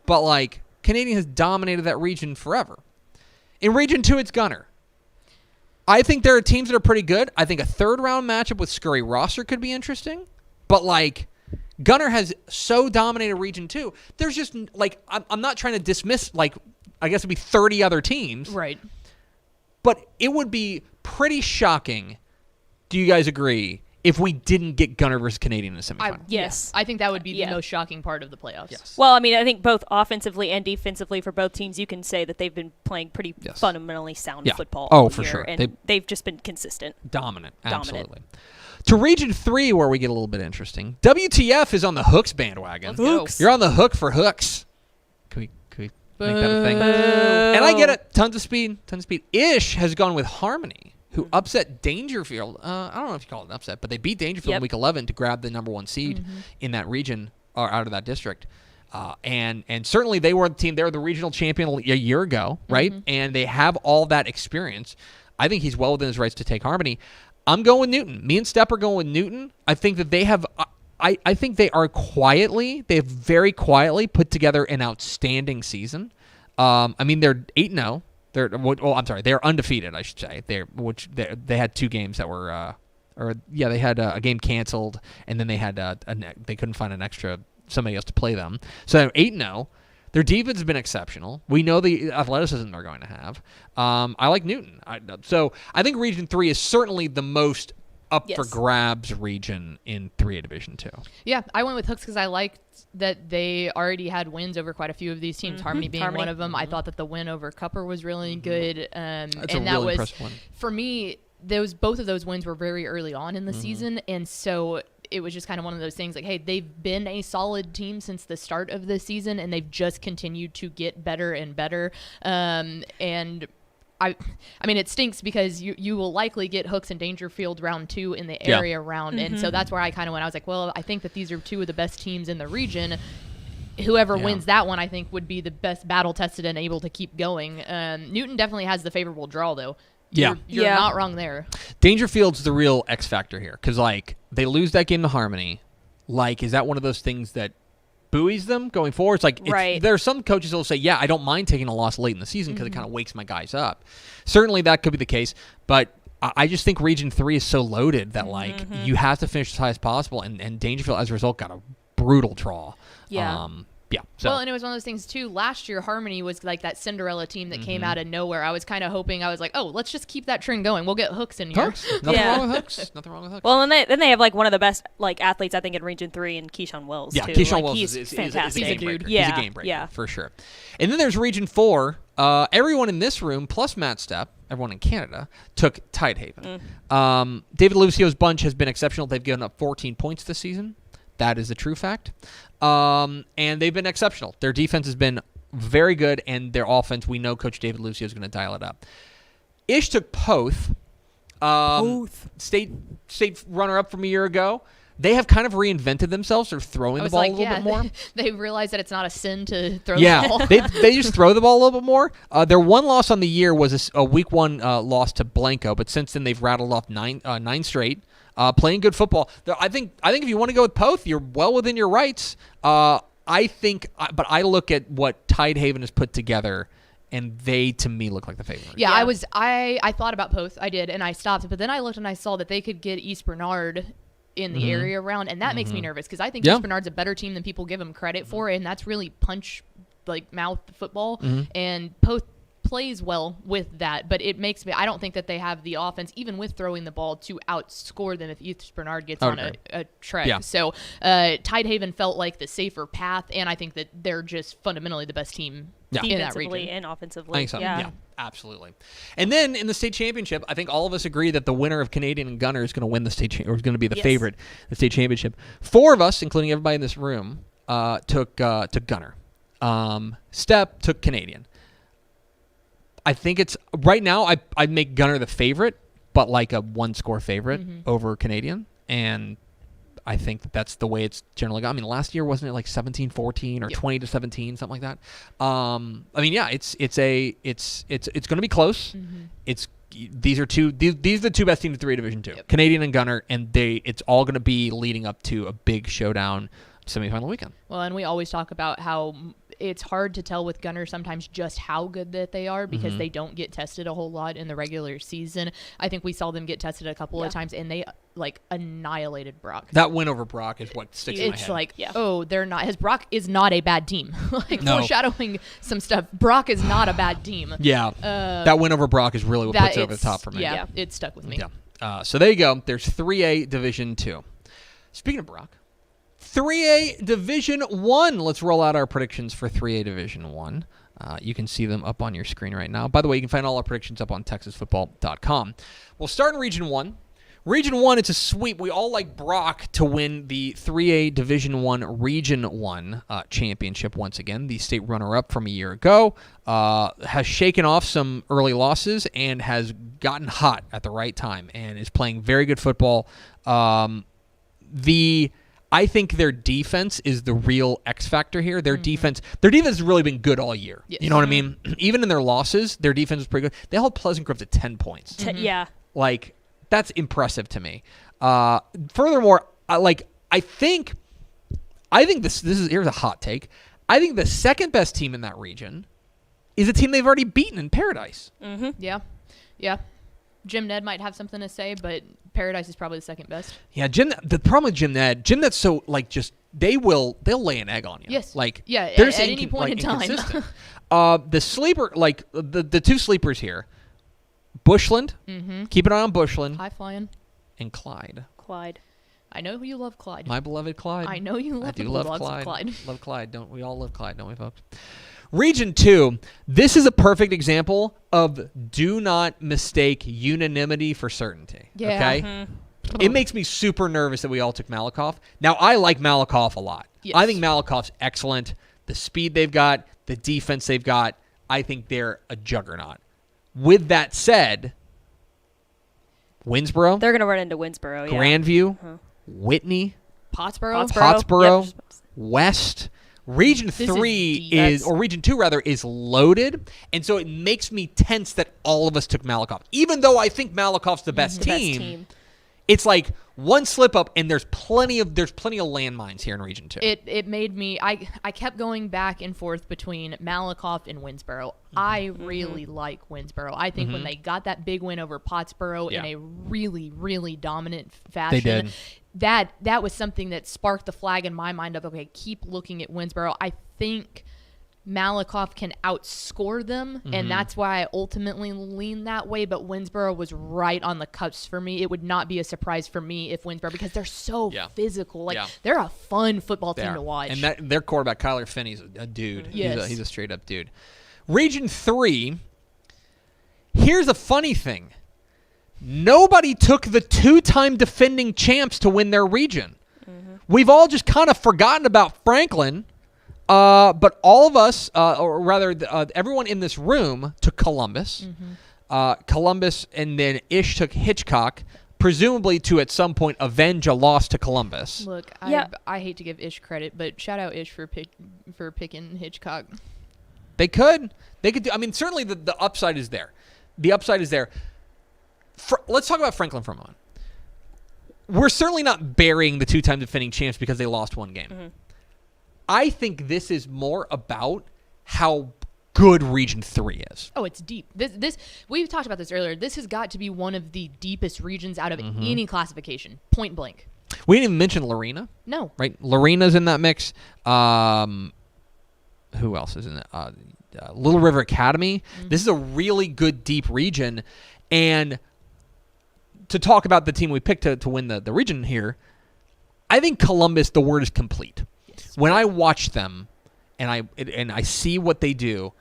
but like Canadian has dominated that region forever. In Region 2, it's Gunner. I think there are teams that are pretty good. I think a third-round matchup with Scurry Rosser could be interesting, but like Gunner has so dominated Region 2. There's just like I'm not trying to dismiss like I guess it'd be 30 other teams, Right. but it would be pretty shocking. Do you guys agree? If we didn't get Gunner versus Canadian in the semifinal. Yes. I think that would be Yeah. the most shocking part of the playoffs. Yes. Well, I mean, I think both offensively and defensively for both teams, you can say that they've been playing pretty fundamentally sound football. Oh, all for year, sure. And they've just been consistent. Dominant. Absolutely. To Region 3, where we get a little bit interesting, WTF is on the Hooks bandwagon. Let's go. Hooks. You're on the hook for Hooks. Can we make that a thing? And I get it. Tons of speed. Ish has gone with Harmony, who upset Dangerfield. I don't know if you call it an upset, but they beat Dangerfield in Week 11 to grab the number 1 seed in that region, or out of that district. And certainly they were the team. They were the regional champion a year ago, right? And they have all that experience. I think he's well within his rights to take Harmony. I'm going with Newton. Me and Step are going with Newton. I think that they have... I think they have very quietly put together an outstanding season. I mean, they're 8-0. They're undefeated, I should say. They had 2 games that were, they had a game canceled, and then they had they couldn't find somebody else to play them. So they're 8-0. Their defense has been exceptional. We know the athleticism they're going to have. I like Newton. So I think Region 3 is certainly the most up for grabs region in 3A Division 2. Yeah, I went with Hooks because I liked that they already had wins over quite a few of these teams. Harmony being one of them. I thought that the win over Cupper was really good. That's a really impressive one. For me, both of those wins were very early on in the season, and so it was just kind of one of those things like, hey, they've been a solid team since the start of the season, and they've just continued to get better and better. And I mean, it stinks because you will likely get Hooks and Dangerfield round 2 in the area round. And so that's where I kind of went. I was like, well, I think that these are 2 of the best teams in the region. Whoever wins that one, I think, would be the best battle-tested and able to keep going. Newton definitely has the favorable draw, though. You're not wrong there. Dangerfield's the real X factor here, because like they lose that game to Harmony. Like, is that one of those things that buoys them going forward? It's like there are some coaches that will say, "Yeah, I don't mind taking a loss late in the season because it kind of wakes my guys up." Certainly, that could be the case, but I just think Region 3 is so loaded that like you have to finish as high as possible, and Dangerfield as a result got a brutal draw. So. Well, and it was one of those things, too. Last year, Harmony was like that Cinderella team that came out of nowhere. I was kind of hoping, I was like, oh, let's just keep that trend going. We'll get Hooks in here. Nothing wrong with Hooks. Nothing wrong with Hooks. Well, and then they have like one of the best like athletes, I think, in Region 3 and Keyshawn Wells, too. Keyshawn Wells is fantastic. He's a game breaker. Yeah. He's a game breaker, for sure. And then there's Region 4. Everyone in this room, plus Matt Stepp, everyone in Canada, took Tidehaven. David Lucio's bunch has been exceptional. They've given up 14 points this season. That is a true fact. And they've been exceptional. Their defense has been very good, and their offense, we know Coach David Lucio is going to dial it up. Ish took Poth. State runner-up from a year ago. They have kind of reinvented themselves. They're throwing the ball a little bit more. They realized that it's not a sin to throw the ball. they just throw the ball a little bit more. Their one loss on the year was a Week 1 loss to Blanco, but since then they've rattled off nine straight. Playing good football. I think if you want to go with Poth, you're well within your rights. But I look at what Tidehaven has put together, and they, to me, look like the favorite. Yeah. I thought about Poth. I did, and I stopped. But then I looked and I saw that they could get East Bernard in the area around, and that makes me nervous because I think Yeah. East Bernard's a better team than people give them credit for, and that's really punch mouth football, and Poth plays well with that, but it makes me, I don't think that they have the offense, even with throwing the ball, to outscore them if East Bernard gets on a trek. Yeah. So Tidehaven felt like the safer path, and I think that they're just fundamentally the best team in that Defensively region. and offensively. I think so. Yeah. Absolutely. And then in the state championship, I think all of us agree that the winner of Canadian and Gunner is going to win the state or is going to be the favorite in the state championship. 4 of us, including everybody in this room, took Gunner. Step took Canadian. I think it's right now. I'd make Gunner the favorite, but like a 1-score favorite over Canadian, and I think that's the way it's generally gone. I mean, last year wasn't it like 17-14 or 20-17, something like that? I mean, yeah, it's going to be close. These are the 2 best teams in 3 Division 2, Canadian and Gunner, and it's all going to be leading up to a big showdown semifinal weekend. Well, and we always talk about how it's hard to tell with Gunner sometimes just how good that they are because they don't get tested a whole lot in the regular season. I think we saw them get tested a couple of times, and they annihilated Brock. That win over Brock is what sticks in my head. It's like, oh, they're not. Brock is not a bad team. No. Foreshadowing some stuff. Brock is not a bad team. Yeah, that win over Brock is really what puts it over the top for me. Yeah, it stuck with me. Yeah. So there you go. There's 3A Division 2. Speaking of Brock, 3A Division 1. Let's roll out our predictions for 3A Division 1. You can see them up on your screen right now. By the way, you can find all our predictions up on TexasFootball.com. We'll start in Region 1. Region 1, it's a sweep. We all like Brock to win the 3A Division 1 Region 1 championship once again. The state runner-up from a year ago has shaken off some early losses and has gotten hot at the right time and is playing very good football. I think their defense is the real X factor here. Their defense has really been good all year. Yes. You know what I mean? Even in their losses, their defense is pretty good. They held Pleasant Grove to 10 points. Yeah. That's impressive to me. Furthermore, I think this is here's a hot take. I think the second best team in that region is a team they've already beaten in Paradise. Yeah. Jim Ned might have something to say, but Paradise is probably the second best. Yeah, the problem with Jim Ned's so they'll lay an egg on you. Yes. They're at any point in time. The sleeper, the 2 sleepers here, Bushland. Keep an eye on Bushland. High flying. And Clyde. I know you love Clyde. My beloved Clyde. I know you love the Bulldogs of Clyde. Love Clyde. Don't we all love Clyde, don't we, folks? Region 2, this is a perfect example of do not mistake unanimity for certainty. Yeah. Okay? It makes me super nervous that we all took Malakoff. Now, I like Malakoff a lot. Yes. I think Malakoff's excellent. The speed they've got, the defense they've got, I think they're a juggernaut. With that said, Winsboro, They're going to run into Winsboro, yeah. Grandview, Whitney, Pottsboro. Yep. West. Region 3 or Region 2 rather, is loaded, and so it makes me tense that all of us took Malakoff. Even though I think Malakoff's the best team, it's like one slip up, and there's plenty of landmines here in Region 2. It made me. I kept going back and forth between Malakoff and Winsboro. I really like Winsboro. I think when they got that big win over Pottsboro in a really, really dominant fashion, they did. That was something that sparked the flag in my mind of, okay, keep looking at Winsboro. I think Malakoff can outscore them, and that's why I ultimately lean that way. But Winsboro was right on the cusp for me. It would not be a surprise for me if Winsboro, because they're so physical. They're a fun football team to watch. And their quarterback, Kyler Finney's a dude. Yes. He's a straight-up dude. Region 3, here's a funny thing. Nobody took the 2-time defending champs to win their region. We've all just kind of forgotten about Franklin, but all of us, or rather everyone in this room, took Columbus. Columbus, and then Ish took Hitchcock, presumably to at some point avenge a loss to Columbus. Look, I hate to give Ish credit, but shout out Ish for picking Hitchcock. They could do. I mean, certainly the upside is there. The upside is there. Let's talk about Franklin for a moment. We're certainly not burying the 2-time defending champs because they lost one game. I think this is more about how good Region 3 is. Oh, it's deep. This we've talked about this earlier. This has got to be one of the deepest regions out of any classification, point blank. We didn't even mention Lorena. No. Right? Lorena's in that mix. Who else is in it? Little River Academy. This is a really good, deep region. And to talk about the team we picked to win the region here, I think Columbus, the word is complete. Yes. When I watch them and I see what they do,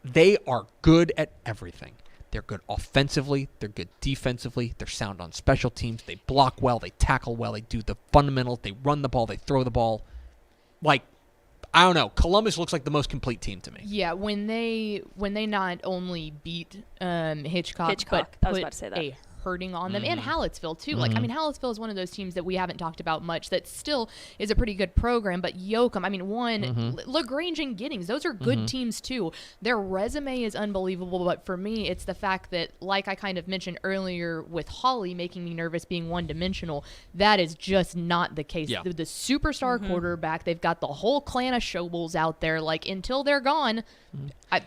they are good at everything. They're good offensively. They're good defensively. They're sound on special teams. They block well. They tackle well. They do the fundamentals. They run the ball. They throw the ball. Like, I don't know. Columbus looks like the most complete team to me. Yeah, when they not only beat Hitchcock, but I was about to say that. a hurting on them, and Hallettsville too. Like, I mean, Hallettsville is one of those teams that we haven't talked about much that still is a pretty good program, but Yoakum, I mean, LaGrange and Giddings, those are good teams too. Their resume is unbelievable, but for me, it's the fact that, like I kind of mentioned earlier with Holly making me nervous being one-dimensional, that is just not the case. Yeah. The superstar quarterback, they've got the whole clan of Shobles out there. Like, until they're gone,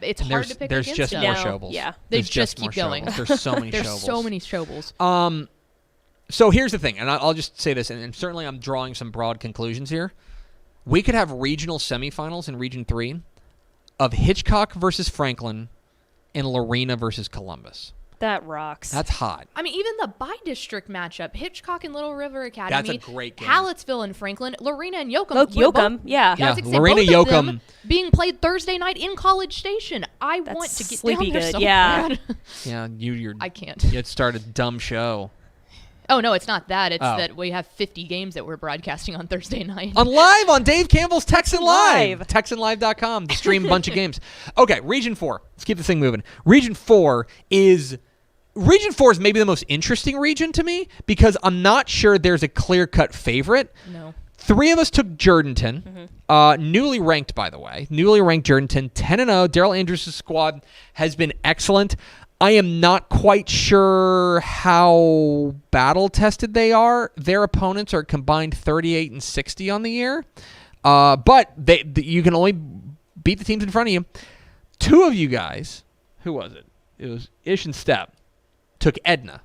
it's hard to pick there's against just them. more No, Shobles. yeah. They There's just more keep going. Shobles. There's so many There's Shobles. so many Shobles. So here's the thing, and I'll just say this, and certainly I'm drawing some broad conclusions here. We could have regional semifinals in Region 3 of Hitchcock versus Franklin and Lorena versus Columbus. That rocks. That's hot. I mean, even the bi-district matchup, Hitchcock and Little River Academy. That's a great game. Hallettsville and Franklin, Lorena and Yoakum. Yoakum, yeah. I was gonna say, Lorena both of them Yoakum. being played Thursday night in College Station. I That's want to get sleepy down there good, so yeah. bad. Yeah, you're. I can't. You'd start a dumb show. Oh, no, it's not that. It's Oh. that we have 50 games that we're broadcasting on Thursday night. On Dave Campbell's Texan Live. Live. TexanLive.com to stream a bunch of games. Okay, Region 4. Let's keep the thing moving. Region 4 is maybe the most interesting region to me because I'm not sure there's a clear-cut favorite. No. 3 of us took Jourdanton, newly ranked, by the way. Newly ranked Jourdanton, 10-0. Daryl Andrews' squad has been excellent. I am not quite sure how battle-tested they are. Their opponents are combined 38 and 60 on the year. But you can only beat the teams in front of you. 2 of you guys, who was it? It was Ish and Step, took Edna.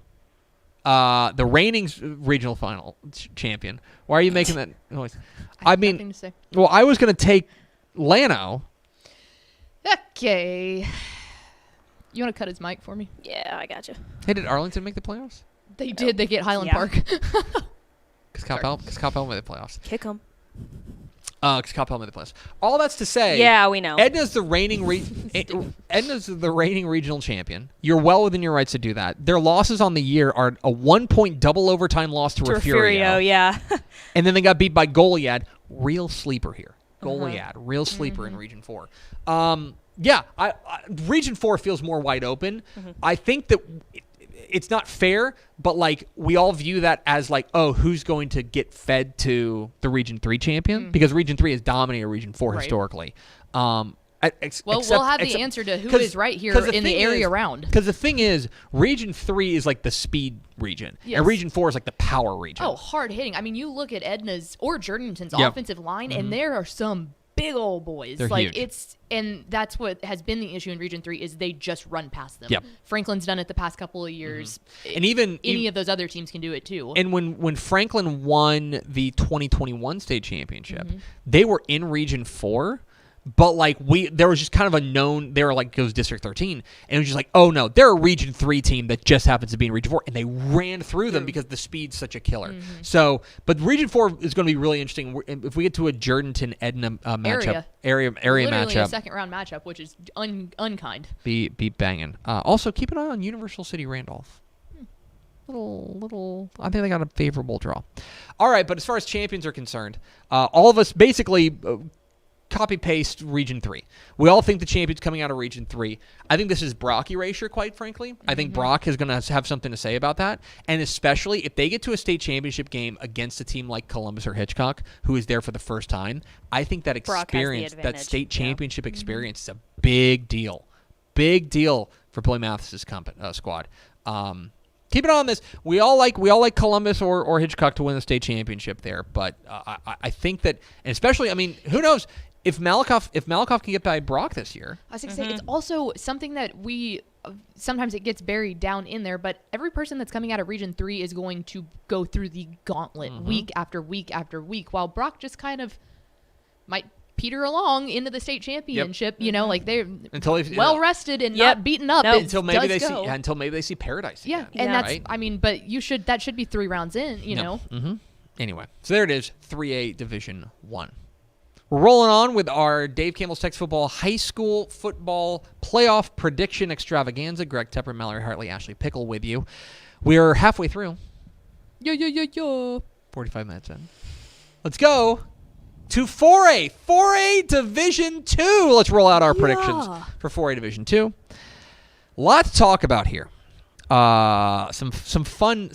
The reigning regional final champion. Why are you making that noise? I have nothing to say. Well, I was going to take Lano. Okay. You want to cut his mic for me? Yeah, I got you. Hey, did Arlington make the playoffs? They did. They get Highland Yeah. Park. Because Coppell made the playoffs. Kick them. Because Coppell made the playoffs. All that's to say, Yeah, we know. Edna's the reigning regional champion. You're well within your rights to do that. Their losses on the year are a 1-point double overtime loss to Refugio. Yeah. And then they got beat by Goliad. Real sleeper here. Goliad. Real sleeper in Region 4. Yeah, Region 4 feels more wide open. I think that it's not fair, but like we all view that as like, oh, who's going to get fed to the Region 3 champion? Because Region 3 has dominated Region 4 Right. historically. Well, we'll have the answer to who is right here in the area around. Because the thing is, Region 3 is like the speed region, Yes. and Region 4 is like the power region. Oh, hard hitting. I mean, you look at Edna's or Jourdanton's Yep. offensive line, and there are some big old boys. They're like huge. and that's what has been the issue in Region 3 is they just run past them. Yep. Franklin's done it the past couple of years. And even any of those other teams can do it too. And when Franklin won the 2021 state championship, they were in Region 4, but like there was just kind of a known, they were like, goes District 13, and it was just like, oh no, they're a Region 3 team that just happens to be in Region 4, and they ran through them because the speed's such a killer. So, but Region 4 is going to be really interesting. If we get to a Jourdanton-Edna matchup, area Literally matchup, a second round matchup, which is unkind. be banging. Also, keep an eye on Universal City Randolph. Little. I think they got a favorable draw. All right, but as far as champions are concerned, all of us basically copy-paste Region 3. We all think the champion's coming out of Region 3. I think this is Brock erasure, quite frankly. I think Brock is going to have something to say about that, and especially if they get to a state championship game against a team like Columbus or Hitchcock, who is there for the first time, I think that Brock has the experience, that advantage, state yeah. championship experience is a big deal. Big deal for Billy Mathis's squad. Keep an eye on this. We all like Columbus or Hitchcock to win the state championship there, but I think that, and especially, I mean, who knows if Malakoff can get by Brock this year. I was going to say, it's also something that we sometimes it gets buried down in there, but every person that's coming out of Region 3 is going to go through the gauntlet week after week after week, while Brock just kind of might peter along into the state championship. You know, like they're well rested and not beaten up. Until maybe they see Paradise. Yeah, again, and that's right? I mean, but that should be 3 rounds in. You know. Anyway, so there it is, 3A Division 1. We're rolling on with our Dave Campbell's Texas Football High School Football Playoff Prediction Extravaganza. Greg Tepper, Mallory Hartley, Ashley Pickle with you. We're halfway through. 45 minutes in. Let's go to 4A. 4A Division 2. Let's roll out our predictions for 4A Division 2. Lot to talk about here. Some fun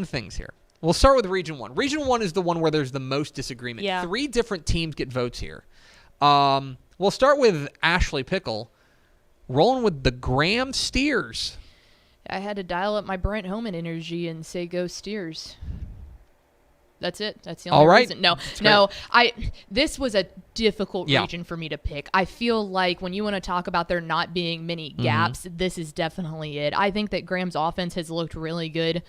things here. We'll start with Region 1. Region 1 is the one where there's the most disagreement. 3 different teams get votes here. We'll start with Ashley Pickle, rolling with the Graham Steers. I had to dial up my Brent Homan energy and say go Steers. That's it. That's the only reason. No. This was a difficult region for me to pick. I feel like when you want to talk about there not being many gaps, this is definitely it. I think that Graham's offense has looked really good.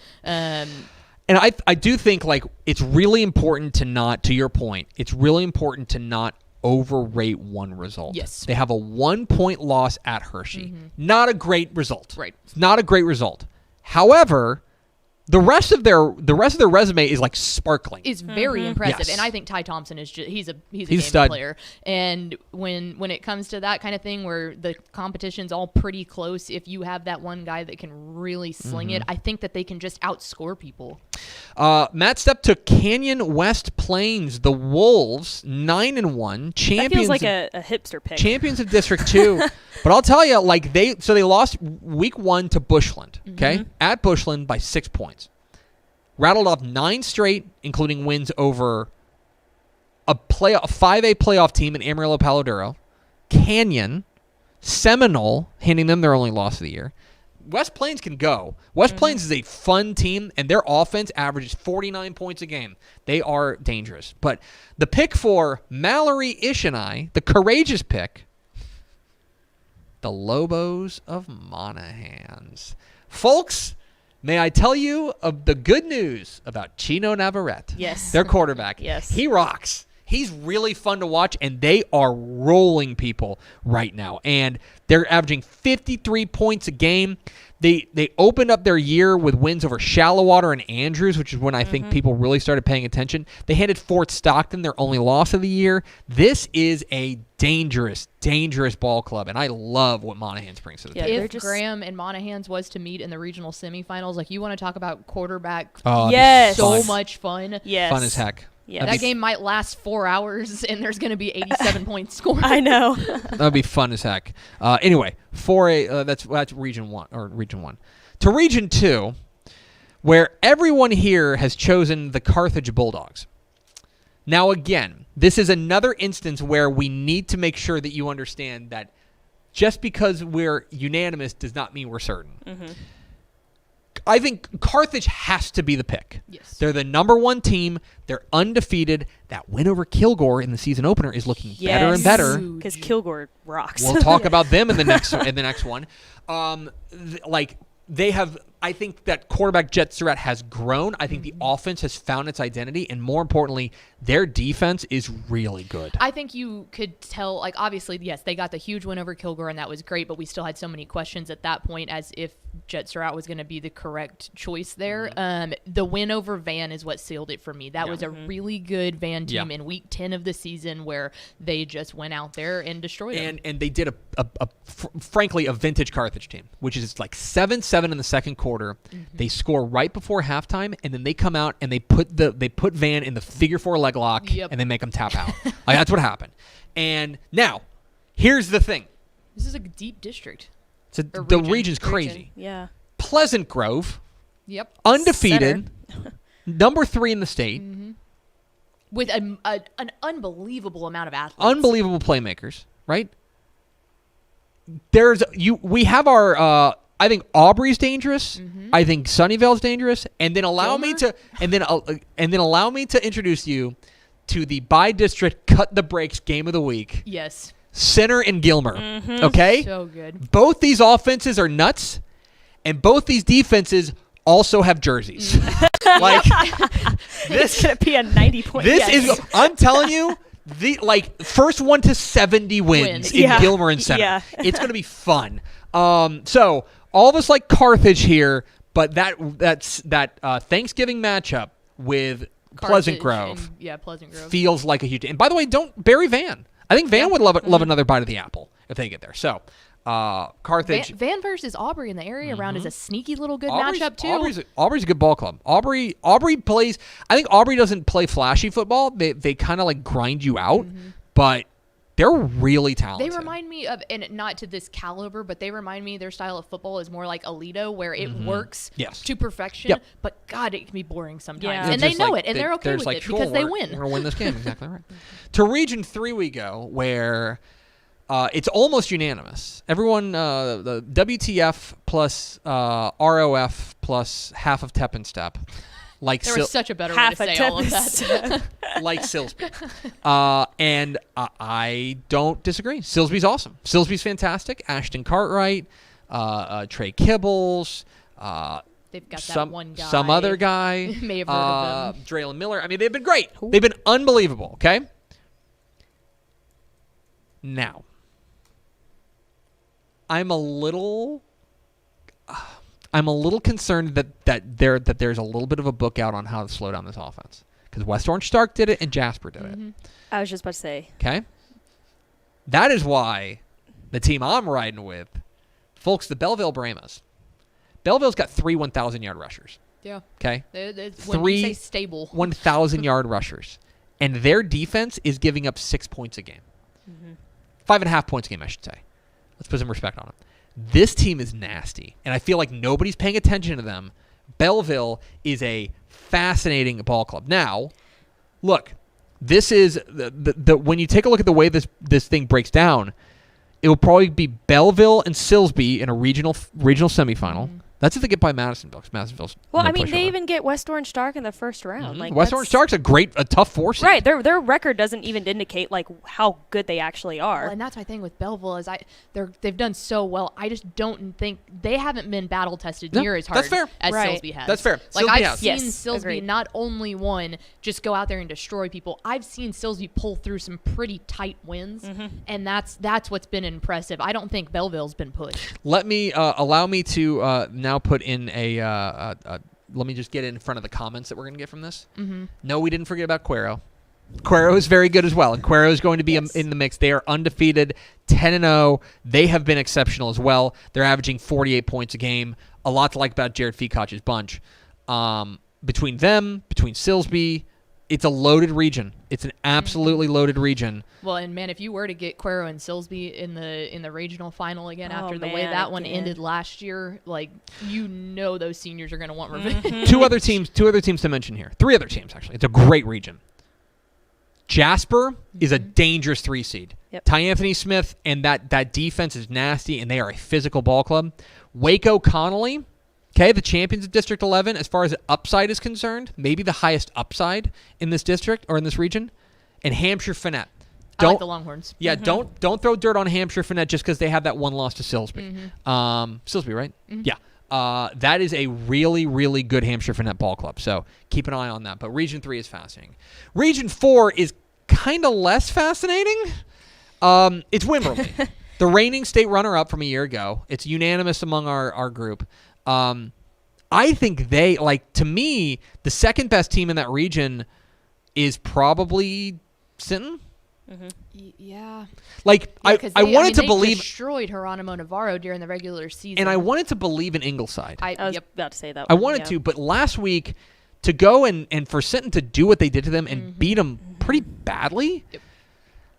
And I do think, like, it's really important to your point, it's really important to not overrate one result. Yes. They have a 1-point loss at Hershey. Not a great result. Right. It's not a great result. However, the rest of their resume is like sparkling. Is very impressive, Yes. and I think Ty Thompson is he's a a stud player. And when it comes to that kind of thing where the competition's all pretty close, if you have that one guy that can really sling it, I think that they can just outscore people. Matt Stepp took Canyon West Plains, the Wolves, 9-1, champions. That feels like a hipster pick. Champions of District 2. But I'll tell you, like they lost week 1 to Bushland, okay? At Bushland by 6 points. Rattled off 9 straight, including wins over a 5A playoff team in Amarillo Palo Duro, Canyon, Seminole, handing them their only loss of the year. West Plains can go. West Plains is a fun team, and their offense averages 49 points a game. They are dangerous. But the pick for Mallory, Ish, and I, the courageous pick, the Lobos of Monahans. Folks, may I tell you of the good news about Chino Navarrete? Yes. Their quarterback. Yes. He rocks. He's really fun to watch, and they are rolling people right now. And they're averaging 53 points a game. They opened up their year with wins over Shallowater and Andrews, which is when I think people really started paying attention. They handed Fort Stockton their only loss of the year. This is a dangerous, dangerous ball club, and I love what Monahans brings to the table. If Graham and Monahans was to meet in the regional semifinals, like you want to talk about quarterback, yes, so much fun. Yes. Fun as heck. Yeah, that game might last 4 hours, and there's going to be 87 points scored. I know. That would be fun as heck. Anyway, that's Region 1 or Region 1 to Region 2, where everyone here has chosen the Carthage Bulldogs. Now, again, this is another instance where we need to make sure that you understand that just because we're unanimous does not mean we're certain. I think Carthage has to be the pick. Yes. They're the number 1 team. They're undefeated. That win over Kilgore in the season opener is looking better and better. Because Kilgore rocks. We'll talk about them in the next one. They have. I think that quarterback Jet Surratt has grown. I think the offense has found its identity, and more importantly, their defense is really good. I think you could tell, like, obviously, yes, they got the huge win over Kilgore, and that was great, but we still had so many questions at that point as if Jet Surratt was going to be the correct choice there. The win over Van is what sealed it for me. That was a really good Van team in week 10 of the season where they just went out there and destroyed them. And they did frankly, a vintage Carthage team, which is like 7-7 in the second quarter. They score right before halftime, and then they come out and they put Van in the figure 4 leg lock, and they make them tap out. Like, that's what happened. And now, here's the thing. This is a deep district. The region's crazy. Yeah. Pleasant Grove. Yep. Undefeated. Number 3 in the state. With an unbelievable amount of athletes. Unbelievable playmakers, right? We have our I think Aubrey's dangerous. I think Sunnyvale's dangerous. And then allow me to introduce you to the by district cut the brakes game of the week. Yes. Center and Gilmer. Okay? So good. Both these offenses are nuts, and both these defenses also have jerseys. Like It's gonna be a 90-point. this is I'm telling you, the first one to 70 wins in Yeah. Gilmer and Center. Yeah. It's gonna be fun. So all of us like Carthage here, but that's Thanksgiving matchup with Pleasant Carthage Grove and- Pleasant Grove. feels like a huge. And by the way, don't bury Van. I think Van would love another bite of the apple if they get there. So Carthage. Van versus Aubrey in the area around is a sneaky little good Aubrey's, matchup too. Aubrey's a good ball club. Aubrey plays. I think Aubrey doesn't play flashy football. They kind of like grind you out, but they're really talented. They remind me of, and not to this caliber, but they remind me their style of football is more like Alito, where it works Yes. to perfection. Yep. But God, it can be boring sometimes, Yeah. and they Just know like it, and they're okay there's with like, it cool, because they we're win. gonna win this game. Exactly right. To Region 3 we go, where it's almost unanimous. Everyone, the WTF plus ROF plus half of Tep and Step, like There was such a better way half to a say all of tempest. that. like Silsby. And I don't disagree. Silsby's awesome. Silsby's fantastic. Ashton Cartwright, Trey Kibbles, They've got that some one guy. some other guy, May have heard of them. Draylon Miller. I mean, they've been great. They've been unbelievable. Okay. Now, I'm a little concerned that there's a little bit of a book out on how to slow down this offense, because West Orange Stark did it and Jasper did it. I was just about to say. Okay? That is why the team I'm riding with, folks, the Belleville Brahmas. Belleville's got 3 1,000-yard rushers. Yeah. Okay? When you say stable. 1,000-yard rushers. And their defense is giving up 6 points a game. 5.5 points a game, I should say. Let's put some respect on it. This team is nasty, and I feel like nobody's paying attention to them. Belleville is a fascinating ball club. Now, look, this is the when you take a look at the way this thing breaks down, it will probably be Belleville and Silsby in a regional semifinal. That's if they get by Madisonville, because Madisonville's Well, no I mean, push they over. even get West Orange Stark in the first round. Like West Orange Stark's a tough 4 seed. Right, their record doesn't even indicate like how good they actually are. Well, and that's my thing with Belleville is they've done so well. I just don't think they haven't been battle tested No, near as hard that's fair. as Right. Silsby has. That's fair. Like Silsby I've has. seen Yes, Silsby agreed. not only one just go out there and destroy people. I've seen Silsby pull through some pretty tight wins, and that's what's been impressive. I don't think Belleville's been pushed. Let me allow me to now put in let me just get in front of the comments that we're going to get from this. No, we didn't forget about Cuero. Cuero is very good as well, and Cuero is going to be in the mix. They are undefeated, 10-0. They have been exceptional as well. They're averaging 48 points a game. A lot to like about Jared Feacoch's bunch. Between them, between Silsby, it's a loaded region. It's an absolutely loaded region. Well, and man, if you were to get Cuero and Silsby in the regional final again Oh, after the way man, that one again. ended last year, like those seniors are going to want revenge. Two other teams to mention here. 3 other teams, actually. It's a great region. Jasper is a dangerous 3 seed. Yep. Ty Anthony Smith and that defense is nasty, and they are a physical ball club. Waco Connolly, okay, the champions of District 11, as far as upside is concerned, maybe the highest upside in this district or in this region, and Hampshire Finette. I like the Longhorns. Yeah, don't throw dirt on Hampshire Finette just because they have that one loss to Silsby. Silsby, right? Yeah. That is a really, really good Hampshire Finette ball club. So keep an eye on that. But Region 3 is fascinating. Region 4 is kind of less fascinating. It's Wimberley, the reigning state runner-up from a year ago. It's unanimous among our group. I think to me, the second best team in that region is probably Sinton. Yeah. I wanted to they believe, destroyed Geronimo Navarro during the regular season. and I wanted to believe in Ingleside. I was Yep. about to say that. I one, wanted yeah. to, but last week to go and for Sinton to do what they did to them and beat them pretty badly,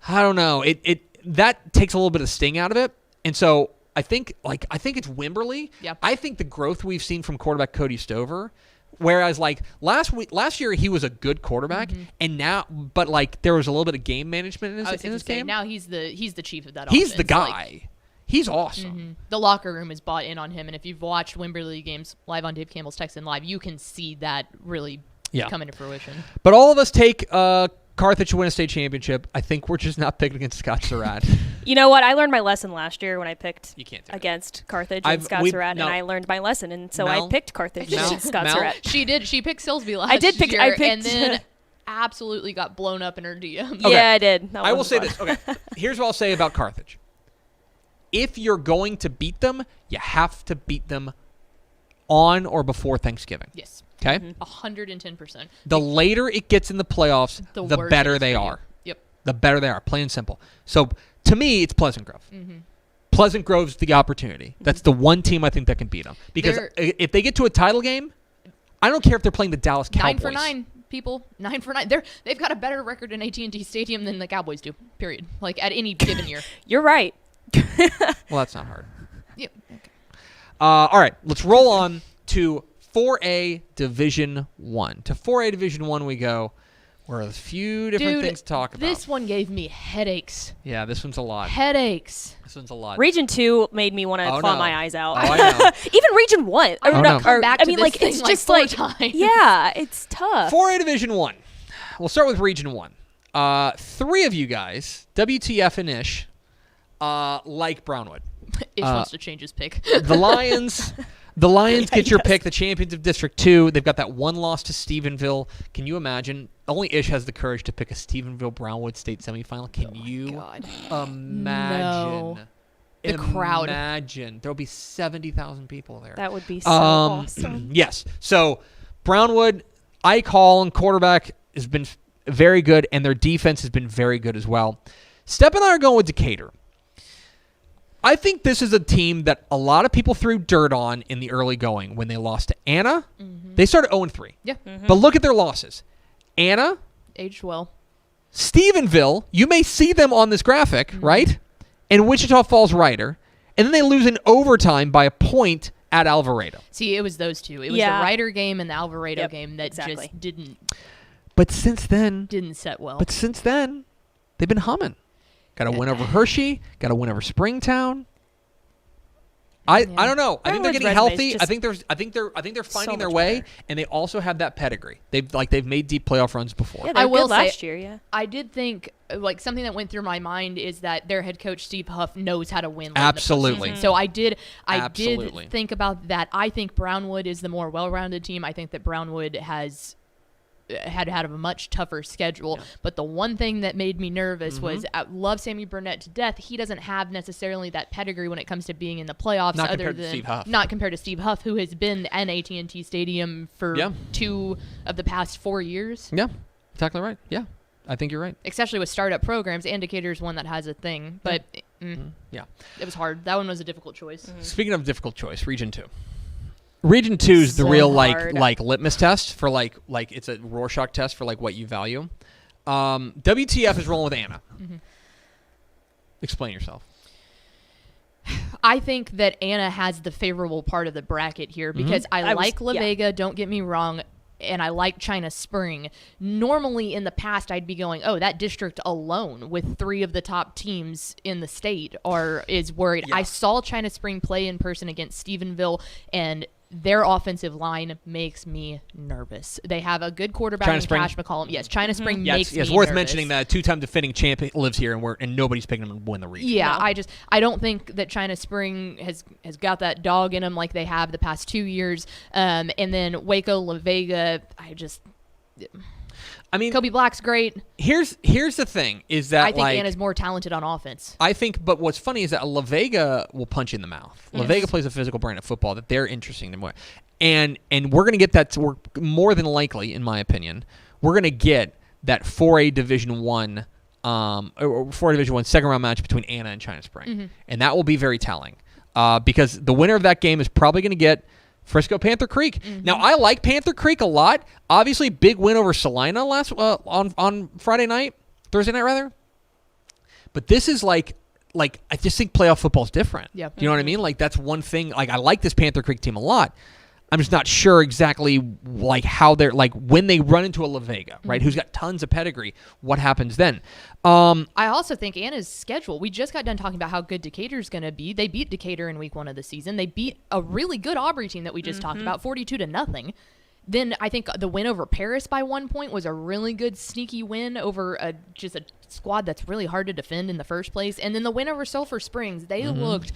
I don't know. It that takes a little bit of sting out of it, and so I think it's Wimberley. Yep. I think the growth we've seen from quarterback Cody Stover, whereas last year he was a good quarterback, and now there was a little bit of game management in his game. Now he's the chief of that. He's the offense. guy. He's awesome. The locker room is bought in on him, and if you've watched Wimberley games live on Dave Campbell's Texan Live, you can see that really come into fruition. But all of us take Carthage should win a state championship. I think we're just not picking against Scott Surratt. You know what? I learned my lesson last year when I picked You can't do it. against Carthage and Scott Surratt, and I learned my lesson, and so I picked Carthage and Scott Surratt. She did. She picked Silsby last I did pick. year, I picked, and then absolutely got blown up in her DM. Okay. Yeah, I did. I will say this. Okay, here's what I'll say about Carthage. If you're going to beat them, you have to beat them on or before Thanksgiving. Yes. Okay? 110%. The later it gets in the playoffs, the worse better it is they for you. are. Yep. The better they are, plain and simple. So, to me, it's Pleasant Grove. Pleasant Grove's the opportunity. That's the one team I think that can beat them. Because if they get to a title game, I don't care if they're playing the Dallas Cowboys. 9 for 9, people. 9 for 9. They've got a better record in AT&T Stadium than the Cowboys do, period. Like, at any given year. You're right. Well, that's not hard. Yep. Okay. All right, let's roll on to 4A Division 1. To 4A Division 1 we go. Where a few different things to talk about. This one gave me headaches. Yeah, this one's a lot. Headaches. This one's a lot. Region 2 made me want to claw no. my eyes out. Oh, I know. Even Region 1. I no. want to come back to I mean, this like, thing it's like just 4 like, times. yeah, it's tough. 4A Division 1. We'll start with Region 1. 3 of you guys, WTF and Ish, like Brownwood. Ish wants to change his pick. The Lions... The Lions get your pick, the champions of District 2. They've got that one loss to Stephenville. Can you imagine? Only Ish has the courage to pick a Stephenville-Brownwood state semifinal. Can you imagine? No. The crowd. Imagine. There'll be 70,000 people there. That would be so awesome. Yes. So, Brownwood, Ike Hall and quarterback has been very good, and their defense has been very good as well. Step and I are going with Decatur. I think this is a team that a lot of people threw dirt on in the early going when they lost to Anna. They started 0-3. Yeah. But look at their losses. Anna, Aged well. Stephenville, you may see them on this graphic, right? And Wichita Falls Ryder. And then they lose in overtime by a point at Alvarado. See, it was those two. It was the Ryder game and the Alvarado game that just didn't But since then, set well. they've been humming. Got a win over Hershey. Got a win over Springtown. I don't know. I think they're getting healthy. I think they're finding their way, and they also have that pedigree. They've made deep playoff runs before. Yeah, I will last year. Yeah, I did think like something that went through my mind is that their head coach Steve Huff knows how to win. Absolutely. So I did think about that. I think Brownwood is the more well-rounded team. I think that Brownwood has had a much tougher schedule. But the one thing that made me nervous was I love Sammy Burnett to death. He doesn't have necessarily that pedigree when it comes to being in the playoffs. Not compared to Steve Huff. Not compared to Steve Huff, who has been in AT&T Stadium for 2 of the past 4 years. Yeah, exactly right. Yeah, I think you're right. Especially with startup programs. Decatur's one that has a thing. But it was hard. That one was a difficult choice. Speaking of difficult choice, Region 2. Region 2 is the real like litmus test for like it's a Rorschach test for like what you value. WTF is rolling with Anna. Explain yourself. I think that Anna has the favorable part of the bracket here because I like La Vega, don't get me wrong, and I like China Spring. Normally in the past I'd be going, oh, that district alone with 3 of the top teams in the state is worried. I saw China Spring play in person against Stephenville, and their offensive line makes me nervous. They have a good quarterback in Cash McCollum. Yes, China Spring makes me nervous. It's worth mentioning that a 2-time defending champion lives here, and nobody's picking them to win the region. Yeah, no. I don't think that China Spring has got that dog in them like they have the past 2 years. And then Waco, La Vega, I mean, Kobe Black's great. Here's the thing is that I think Anna's more talented on offense. I think, but what's funny is that La Vega will punch you in the mouth. La Vega plays a physical brand of football that they're interesting to more, and we're gonna get that. We're more than likely, in my opinion, we're gonna get that 4A Division 1, or 4A Division 1 second round match between Anna and China Spring, and that will be very telling, because the winner of that game is probably gonna get Frisco Panther Creek. Now, I like Panther Creek a lot. Obviously, big win over Salina on Thursday night rather. But this is like I just think playoff football is different. Yeah. You know what I mean? Like that's one thing. Like I like this Panther Creek team a lot. I'm just not sure exactly like how they're like when they run into a La Vega, right? Who's got tons of pedigree. What happens then? I also think Anna's schedule. We just got done talking about how good Decatur's going to be. They beat Decatur in week 1 of the season. They beat a really good Aubrey team that we just talked about, 42-0. Then I think the win over Paris by 1 point was a really good sneaky win over just a squad that's really hard to defend in the first place. And then the win over Sulphur Springs, they looked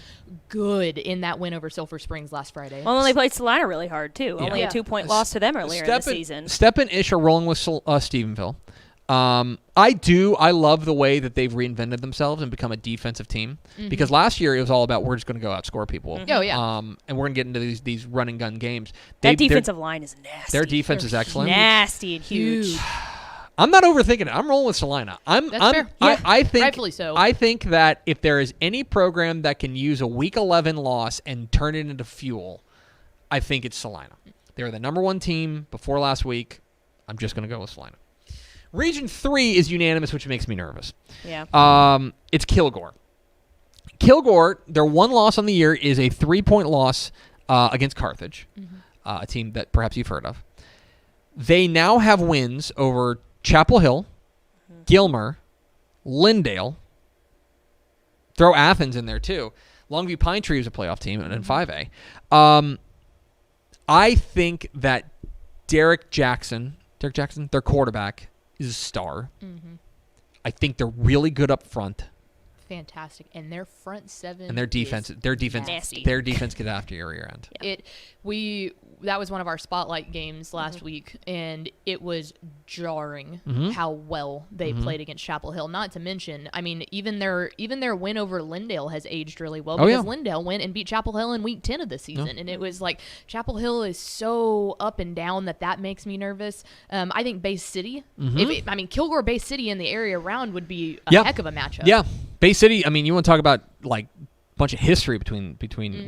good in that win over Sulphur Springs last Friday. Well, they played Salina really hard, too. Only a 2-point loss to them earlier in the season. Stepp and Ish are rolling with Stephenville. I love the way that they've reinvented themselves and become a defensive team. Because last year it was all about we're just going to go outscore people. Oh, yeah. And we're going to get into these run and gun games. That defensive line is nasty. Their defense is excellent. Nasty and huge. I'm not overthinking it. I'm rolling with Salina. That's fair. I think rightfully so. I think that if there is any program that can use a Week 11 loss and turn it into fuel, I think it's Salina. They were the number 1 team before last week. I'm just going to go with Salina. Region 3 is unanimous, which makes me nervous. Yeah. It's Kilgore. Kilgore, their one loss on the year is a 3-point loss against Carthage, a team that perhaps you've heard of. They now have wins over Chapel Hill, Gilmer, Lindale. Throw Athens in there, too. Longview Pine Tree is a playoff team in 5A. I think that Derek Jackson, their quarterback, is a star. I think they're really good up front. Fantastic. And their front seven And their defense nasty. their defense gets after your rear end. Yeah. That was one of our spotlight games last week, and it was jarring how well they played against Chapel Hill. Not to mention, I mean, even their win over Lindale has aged really well because Lindale went and beat Chapel Hill in week 10 of the season, and it was like Chapel Hill is so up and down that makes me nervous. I think Bay City, Kilgore Bay City and the area around would be a heck of a matchup. Yeah, Bay City. I mean, you want to talk about like bunch of history between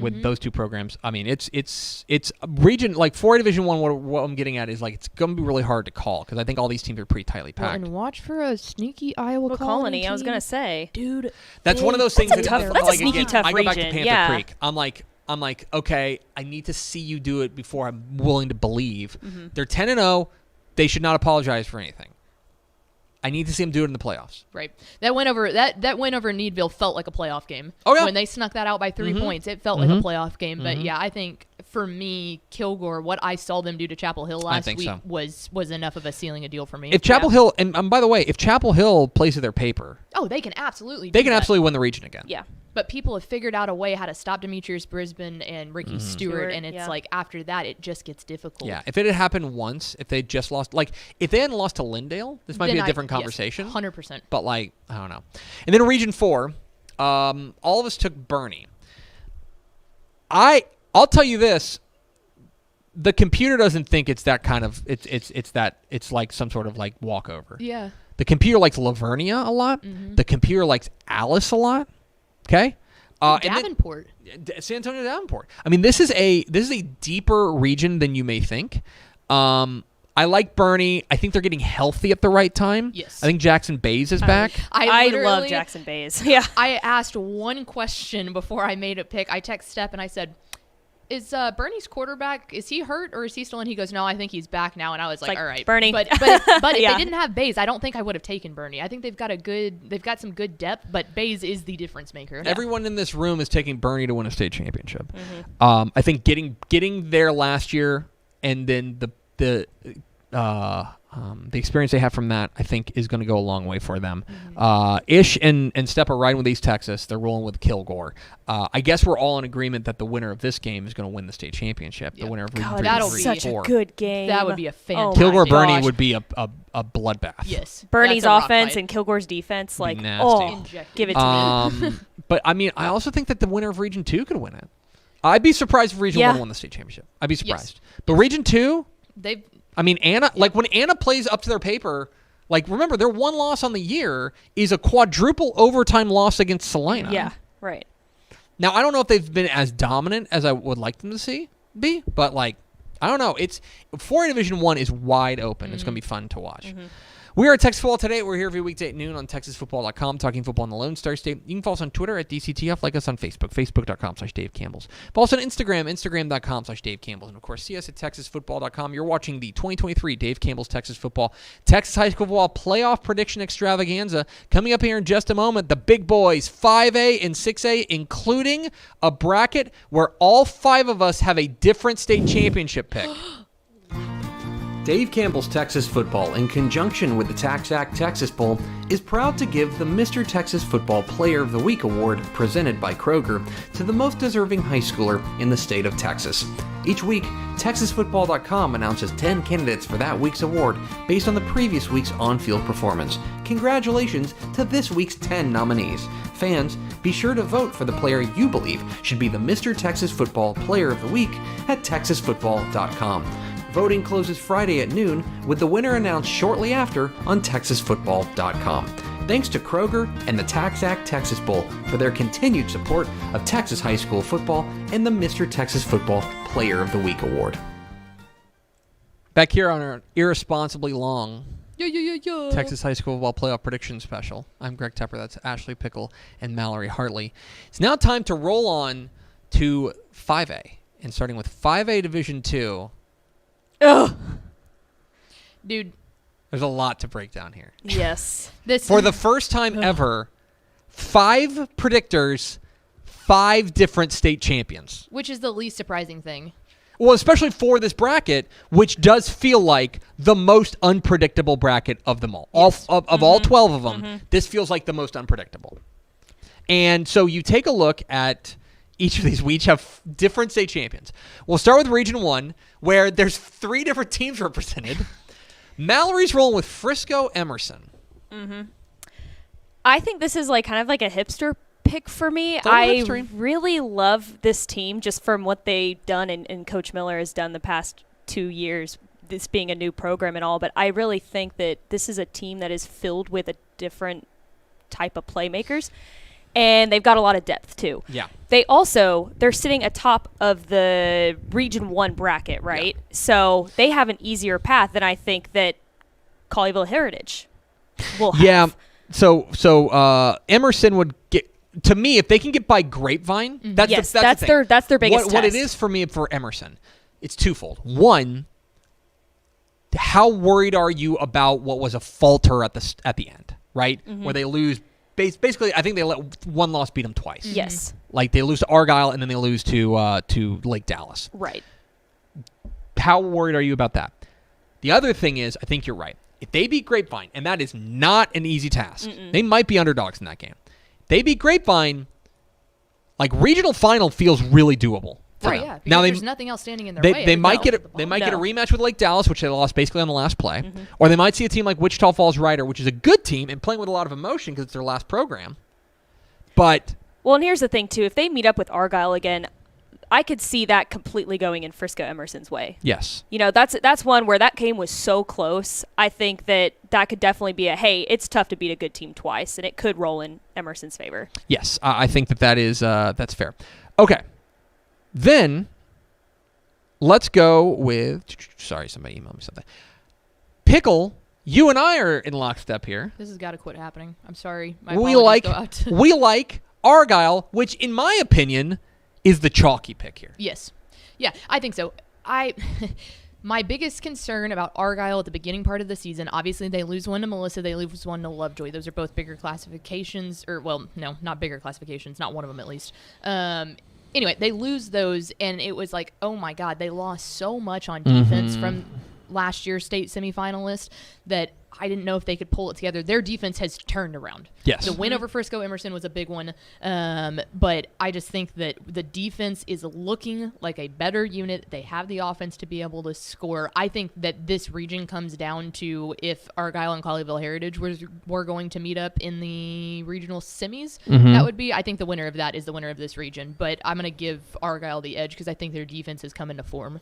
with those two programs. I mean, it's a region like 4A Division 1. What I'm getting at is like it's going to be really hard to call because I think all these teams are pretty tightly packed. Well, and watch for a sneaky Iowa Colony. team. I was gonna say, dude, that's one of those things. That's a sneaky tough I go back to region. Panther Creek. I'm like, okay, I need to see you do it before I'm willing to believe. They're 10-0. They should not apologize for anything. I need to see them do it in the playoffs. Right. That win over Needville felt like a playoff game. Oh yeah. When they snuck that out by 3 points, it felt like a playoff game. But yeah, I think for me, Kilgore, what I saw them do to Chapel Hill last week was enough of a sealing a deal for me. If Chapel Hill and by the way, if Chapel Hill plays to their paper, they can absolutely win the region again. yeah. But people have figured out a way how to stop Demetrius Brisbane and Ricky Stewart, and it's like after that, it just gets difficult. Yeah, if it had happened once, if they just lost, like if they hadn't lost to Lindale, this might be a different conversation. 100%. But like, I don't know. And then Region 4, all of us took Bernie. I'll tell you this. The computer doesn't think it's that kind of it's like some sort of like walkover. Yeah. The computer likes Lavernia a lot. The computer likes Alice a lot. Okay. Davenport. San Antonio Davenport. I mean, this is a deeper region than you may think. I like Bernie. I think they're getting healthy at the right time. Yes. I think Jackson Bays is back. I love Jackson Bays. Yeah. I asked one question before I made a pick. I text Stepp and I said, is Bernie's quarterback, is he hurt or is he still in? He goes, no, I think he's back now. And I was like, all right. Bernie. But if they didn't have Bays, I don't think I would have taken Bernie. I think they've got some good depth, but Bays is the difference maker. Everyone in this room is taking Bernie to win a state championship. I think getting there last year and then the experience they have from that, I think, is going to go a long way for them. Ish and Stepp are riding with East Texas. They're rolling with Kilgore. I guess we're all in agreement that the winner of this game is going to win the state championship. The winner of Region 3 that'll and be such 4. a good game. That would be a fantastic. Kilgore Bernie gosh. would be a bloodbath. Yes. Bernie's That's a rock offense fight. and Kilgore's defense, like, nasty. give it to me. But I mean, I also think that the winner of Region 2 could win it. I'd be surprised if Region 1 won the state championship. I'd be surprised. But Region 2, I mean, Anna, like when Anna plays up to their paper, like remember their one loss on the year is a quadruple overtime loss against Salina. Yeah, right. Now I don't know if they've been as dominant as I would like them to be, but like I don't know. It's 4A Division 1 is wide open. It's going to be fun to watch. We are at Texas Football Today. We're here every weekday at noon on TexasFootball.com, talking football in the Lone Star State. You can follow us on Twitter at DCTF, like us on Facebook, Facebook.com/Dave Campbell's. Follow us on Instagram, Instagram.com/Dave Campbell's. And, of course, see us at TexasFootball.com. You're watching the 2023 Dave Campbell's Texas Football, Texas High School Football Playoff Prediction Extravaganza. Coming up here in just a moment, the big boys, 5A and 6A, including a bracket where all 5 of us have a different state championship pick. Dave Campbell's Texas Football, in conjunction with the TaxAct Texas Bowl, is proud to give the Mr. Texas Football Player of the Week award, presented by Kroger, to the most deserving high schooler in the state of Texas. Each week, TexasFootball.com announces 10 candidates for that week's award based on the previous week's on-field performance. Congratulations to this week's 10 nominees. Fans, be sure to vote for the player you believe should be the Mr. Texas Football Player of the Week at TexasFootball.com. Voting closes Friday at noon, with the winner announced shortly after on TexasFootball.com. Thanks to Kroger and the TaxAct Texas Bowl for their continued support of Texas high school football and the Mr. Texas Football Player of the Week award. Back here on our irresponsibly long Texas high school football playoff prediction special, I'm Greg Tepper. That's Ashley Pickle and Mallory Hartley. It's now time to roll on to 5A, and starting with 5A Division 2. Ugh. Dude. There's a lot to break down here. Yes. For the first time ever, 5 predictors, 5 different state champions. Which is the least surprising thing. Well, especially for this bracket, which does feel like the most unpredictable bracket of them all. Yes. Of all 12 of them, this feels like the most unpredictable. And so you take a look at each of these. We each have different state champions. We'll start with Region 1, where there's 3 different teams represented. Mallory's rolling with Frisco Emerson. I think this is kind of like a hipster pick for me. I really love this team just from what they've done and Coach Miller has done the past 2 years, this being a new program and all. But I really think that this is a team that is filled with a different type of playmakers. And they've got a lot of depth, too. Yeah. They're sitting atop of the Region 1 bracket, right? Yeah. So they have an easier path than I think that Colleyville Heritage will have. Yeah. So Emerson would get, to me, if they can get by Grapevine, that's their biggest test. What it is for me for Emerson, it's twofold. One, how worried are you about what was a falter at the end, right? Where they lose. Basically, I think they let one loss beat them twice. Yes. Like they lose to Argyle and then they lose to Lake Dallas. Right. How worried are you about that? The other thing is, I think you're right. If they beat Grapevine, and that is not an easy task, they might be underdogs in that game. They beat Grapevine, regional final feels really doable. Right. Yeah. Now there's nothing else standing in their way. They might get a rematch with Lake Dallas, which they lost basically on the last play, or they might see a team like Wichita Falls Rider, which is a good team and playing with a lot of emotion because it's their last program. But and here's the thing too: if they meet up with Argyle again, I could see that completely going in Frisco Emerson's way. Yes. That's one where that game was so close. I think that could definitely be it's tough to beat a good team twice, and it could roll in Emerson's favor. Yes, I think that is that's fair. Okay. Then, let's go with... Sorry, somebody emailed me something. Pickle, you and I are in lockstep here. This has got to quit happening. I'm sorry. We like Argyle, which, in my opinion, is the chalky pick here. Yes. Yeah, I think so. My biggest concern about Argyle at the beginning part of the season, obviously they lose one to Melissa, they lose one to Lovejoy. Those are both bigger classifications, no, not bigger classifications, not one of them at least. Anyway, they lose those, and it was like, oh my God, they lost so much on defense from last year's state semifinalist that I didn't know if they could pull it together. Their defense has turned around. Yes. The win over Frisco Emerson was a big one, but I just think that the defense is looking like a better unit. They have the offense to be able to score. I think that this region comes down to if Argyle and Colleyville Heritage were going to meet up in the regional semis. That would be, I think the winner of that is the winner of this region, but I'm going to give Argyle the edge because I think their defense has come into form.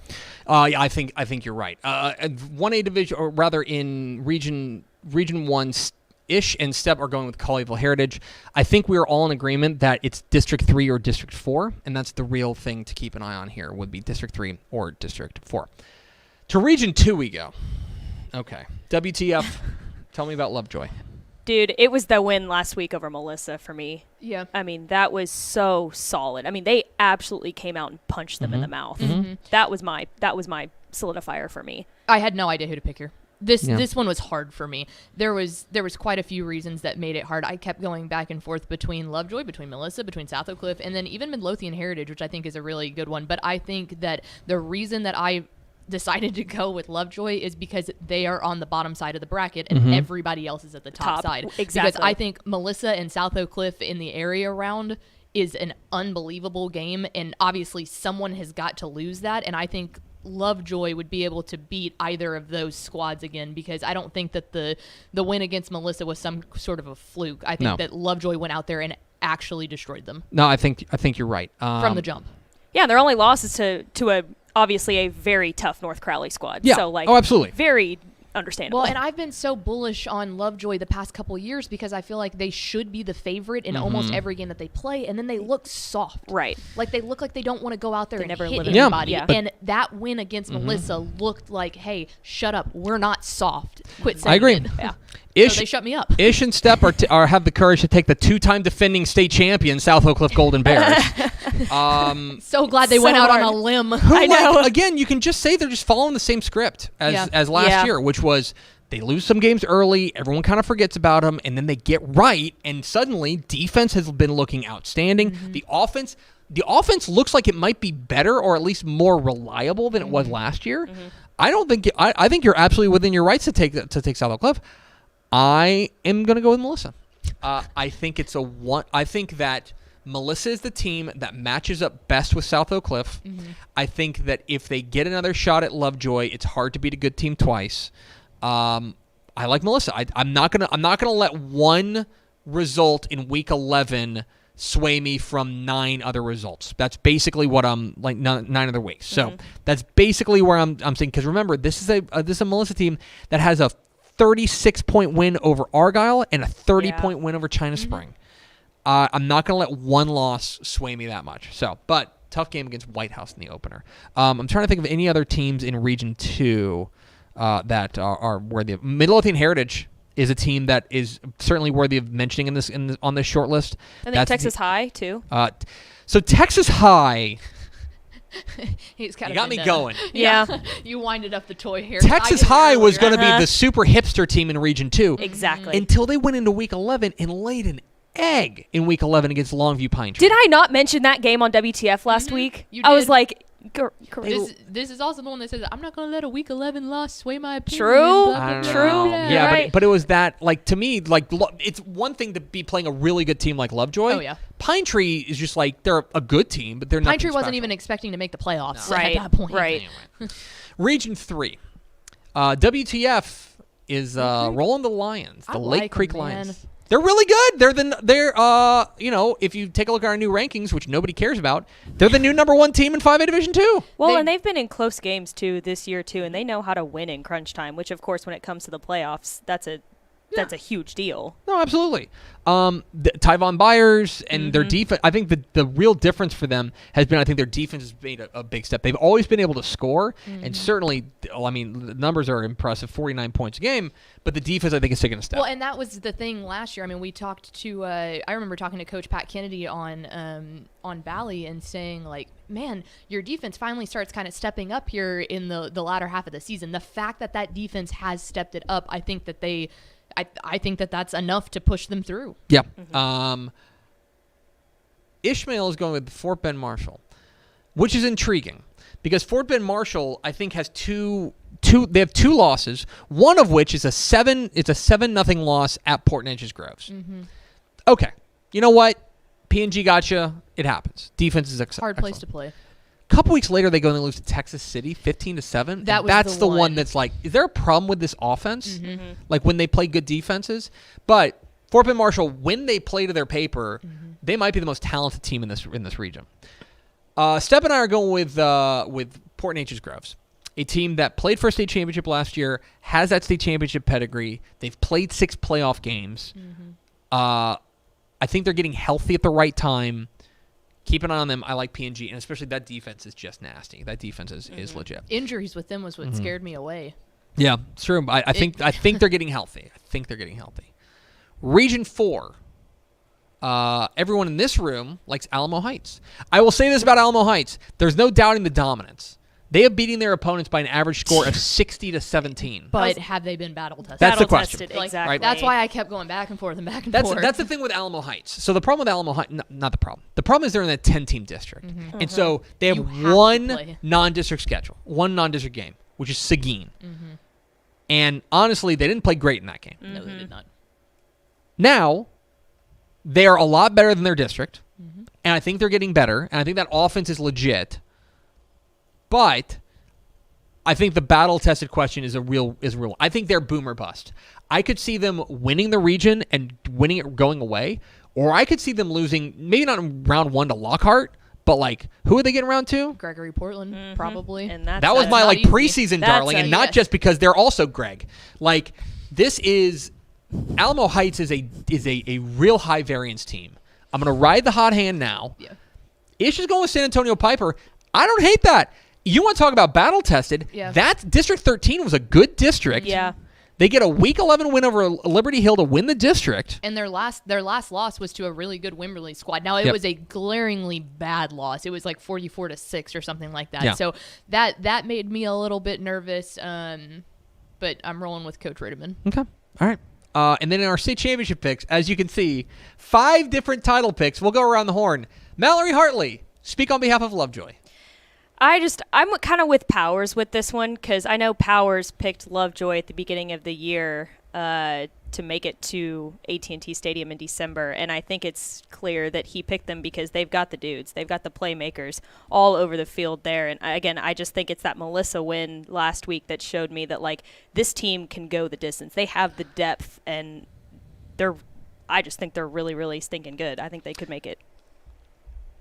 Yeah, I think you're right. 1A division, or rather in Region 1-ish and Step are going with Colleyville Heritage. I think we are all in agreement that it's District 3 or District 4, and that's the real thing to keep an eye on here would be District 3 or District 4. To Region 2 we go. Okay. WTF, tell me about Lovejoy. Dude, it was the win last week over Melissa for me. Yeah. I mean, that was so solid. I mean, they absolutely came out and punched them in the mouth. That was my solidifier for me. I had no idea who to pick here. This one was hard for me. There was quite a few reasons that made it hard. I kept going back and forth between Lovejoy, between Melissa, between South Oak Cliff, and then even Midlothian Heritage, which I think is a really good one. But I think that the reason that I decided to go with Lovejoy is because they are on the bottom side of the bracket and everybody else is at the top side. Exactly. Because I think Melissa and South Oak Cliff in the area round is an unbelievable game, and obviously someone has got to lose that, and I think Lovejoy would be able to beat either of those squads again, because I don't think that the win against Melissa was some sort of a fluke. I think that Lovejoy went out there and actually destroyed them. No, I think you're right. From the jump. Yeah, their only loss is to a obviously a very tough North Crowley squad. Yeah. So absolutely. Very understandable. Well, and I've been so bullish on Lovejoy the past couple years because I feel like they should be the favorite in almost every game that they play, and then they look soft. Right. Like they look like they don't want to go out there and never hit live anybody. Yeah. And that win against Melissa looked like, hey, shut up. We're not soft. Quit saying I agree. it. Yeah. Ish, So they shut me up. Ish and Step are have the courage to take the 2-time defending state champion South Oak Cliff Golden Bears. So glad they So went out on a hard. limb. I know. Again, you can just say they're just following the same script as last Yeah. year, which was they lose some games early, everyone kind of forgets about them, and then they get right, and suddenly defense has been looking outstanding. The offense looks like it might be better or at least more reliable than it was last year. I think you're absolutely within your rights to take South Oak Cliff. I am going to go with Melissa. I think I think that Melissa is the team that matches up best with South Oak Cliff. I think that if they get another shot at Lovejoy, it's hard to beat a good team twice. I like Melissa. I'm not gonna let one result in week 11 sway me from 9 other results. That's basically what I'm like 9 other weeks. So that's basically where I'm saying, because remember, this is a Melissa team that has a 36-point win over Argyle and a 30-point win over China Spring. I'm not going to let one loss sway me that much. So, but tough game against White House in the opener. I'm trying to think of any other teams in Region 2 that are worthy of. Midlothian Heritage is a team that is certainly worthy of mentioning on this short list. I think Texas High too. So Texas High. He's kind You of got me going. Yeah. You winded up the toy here. Texas High was going to be the super hipster team in Region 2. Exactly. Until they went into Week 11 and laid an egg in Week 11 against Longview Pine Tree. Did I not mention that game on WTF last week? You I was did. like, This is also the one that says, I'm not going to let a Week 11 loss sway my opinion. True. blah, blah, I don't blah, True. blah, know. blah. Yeah, Right. but it was that, like, to me, like, it's one thing to be playing a really good team like Lovejoy. Oh, yeah. Pine Tree is just like, they're a good team, but they're not. Pine Tree wasn't even expecting to make the playoffs Right. at that point. Right. Anyway. Region 3. WTF is rolling the Lions, the I Lake like Creek 'em, man. Lions. They're really good. They're if you take a look at our new rankings, which nobody cares about, they're the new number 1 team in 5A Division 2. Well, and they've been in close games too this year too, and they know how to win in crunch time. Which, of course, when it comes to the playoffs, that's a huge deal. No, absolutely. Tyvon Byers and their defense. I think the real difference for them has been, I think their defense has made a big step. They've always been able to score, and certainly, I mean, the numbers are impressive, 49 points a game. But the defense, I think, is taking a step. Well, and that was the thing last year. I mean, we talked to I remember talking to Coach Pat Kennedy on Valley and saying, like, man, your defense finally starts kind of stepping up here in the latter half of the season. The fact that defense has stepped it up, I think that I think that's enough to push them through. Yeah. Ishmael is going with Fort Bend Marshall, which is intriguing because Fort Bend Marshall, I think, has they have 2 losses, one of which is a 7-0 loss at Port Neches Groves. Okay. You know what? P&G gotcha. It happens. Defense is Hard place to play. A couple weeks later, they go and they lose to Texas City, 15-7. That's the one that's like, is there a problem with this offense? Like when they play good defenses? But Fort Bend Marshall, when they play to their paper, they might be the most talented team in this region. Step and I are going with Port Neches Groves, a team that played for a state championship last year, has that state championship pedigree. They've played 6 playoff games. I think they're getting healthy at the right time. Keep an eye on them. I like P&G, and especially that defense is just nasty. That defense is legit. Injuries with them was what scared me away. Yeah, it's true. I think they're getting healthy. Region 4. Everyone in this room likes Alamo Heights. I will say this about Alamo Heights. There's no doubting the dominance. They are beating their opponents by an average score of 60-17. But have they been battle tested? That's the question. Battle-tested, Like, exactly. That's why I kept going back and forth and back and That's forth. that's the thing with Alamo Heights. So the problem with Alamo Heights, not the problem. The problem is they're in a 10-team district, and so they have You have to one play. non-district schedule, one non-district game, which is Seguin. And honestly, they didn't play great in that game. No, they did not. Now, they are a lot better than their district, and I think they're getting better, and I think that offense is legit. But I think the battle-tested question is a real one. I think they're boom or bust. I could see them winning the region and winning it going away, or I could see them losing, maybe not in round 1 to Lockhart, but like, who would they get in round 2? Gregory Portland, probably. And that's That was my not like easy. preseason That's darling, a- and not yes. just because they're also Greg. Like, this is Alamo Heights is a real high variance team. I'm gonna ride the hot hand now. Yeah. Ish is going with San Antonio Piper. I don't hate that. You want to talk about battle tested? Yeah. That District 13 was a good district. Yeah. They get a Week 11 win over Liberty Hill to win the district. And their last loss was to a really good Wimberley squad. Now it Yep. was a glaringly bad loss. It was like 44-6 or something like that. Yeah. So that made me a little bit nervous. But I'm rolling with Coach Ritterman. Okay. All right. And then in our state championship picks, as you can see, 5 different title picks. We'll go around the horn. Mallory Hartley, speak on behalf of Lovejoy. I'm kind of with Powers with this one because I know Powers picked Lovejoy at the beginning of the year to make it to AT&T Stadium in December, and I think it's clear that he picked them because they've got the dudes, they've got the playmakers all over the field there. And again, I just think it's that Melissa win last week that showed me that like this team can go the distance. They have the depth, and I just think they're really, really stinking good. I think they could make it.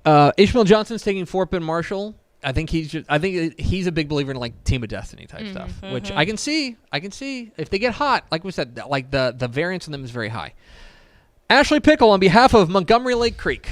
Ishmael Johnson's taking Fort Bend Marshall. I think he's a big believer in like Team of Destiny type stuff, which I can see. If they get hot, like we said, like the variance in them is very high. Ashley Pickle on behalf of Montgomery Lake Creek.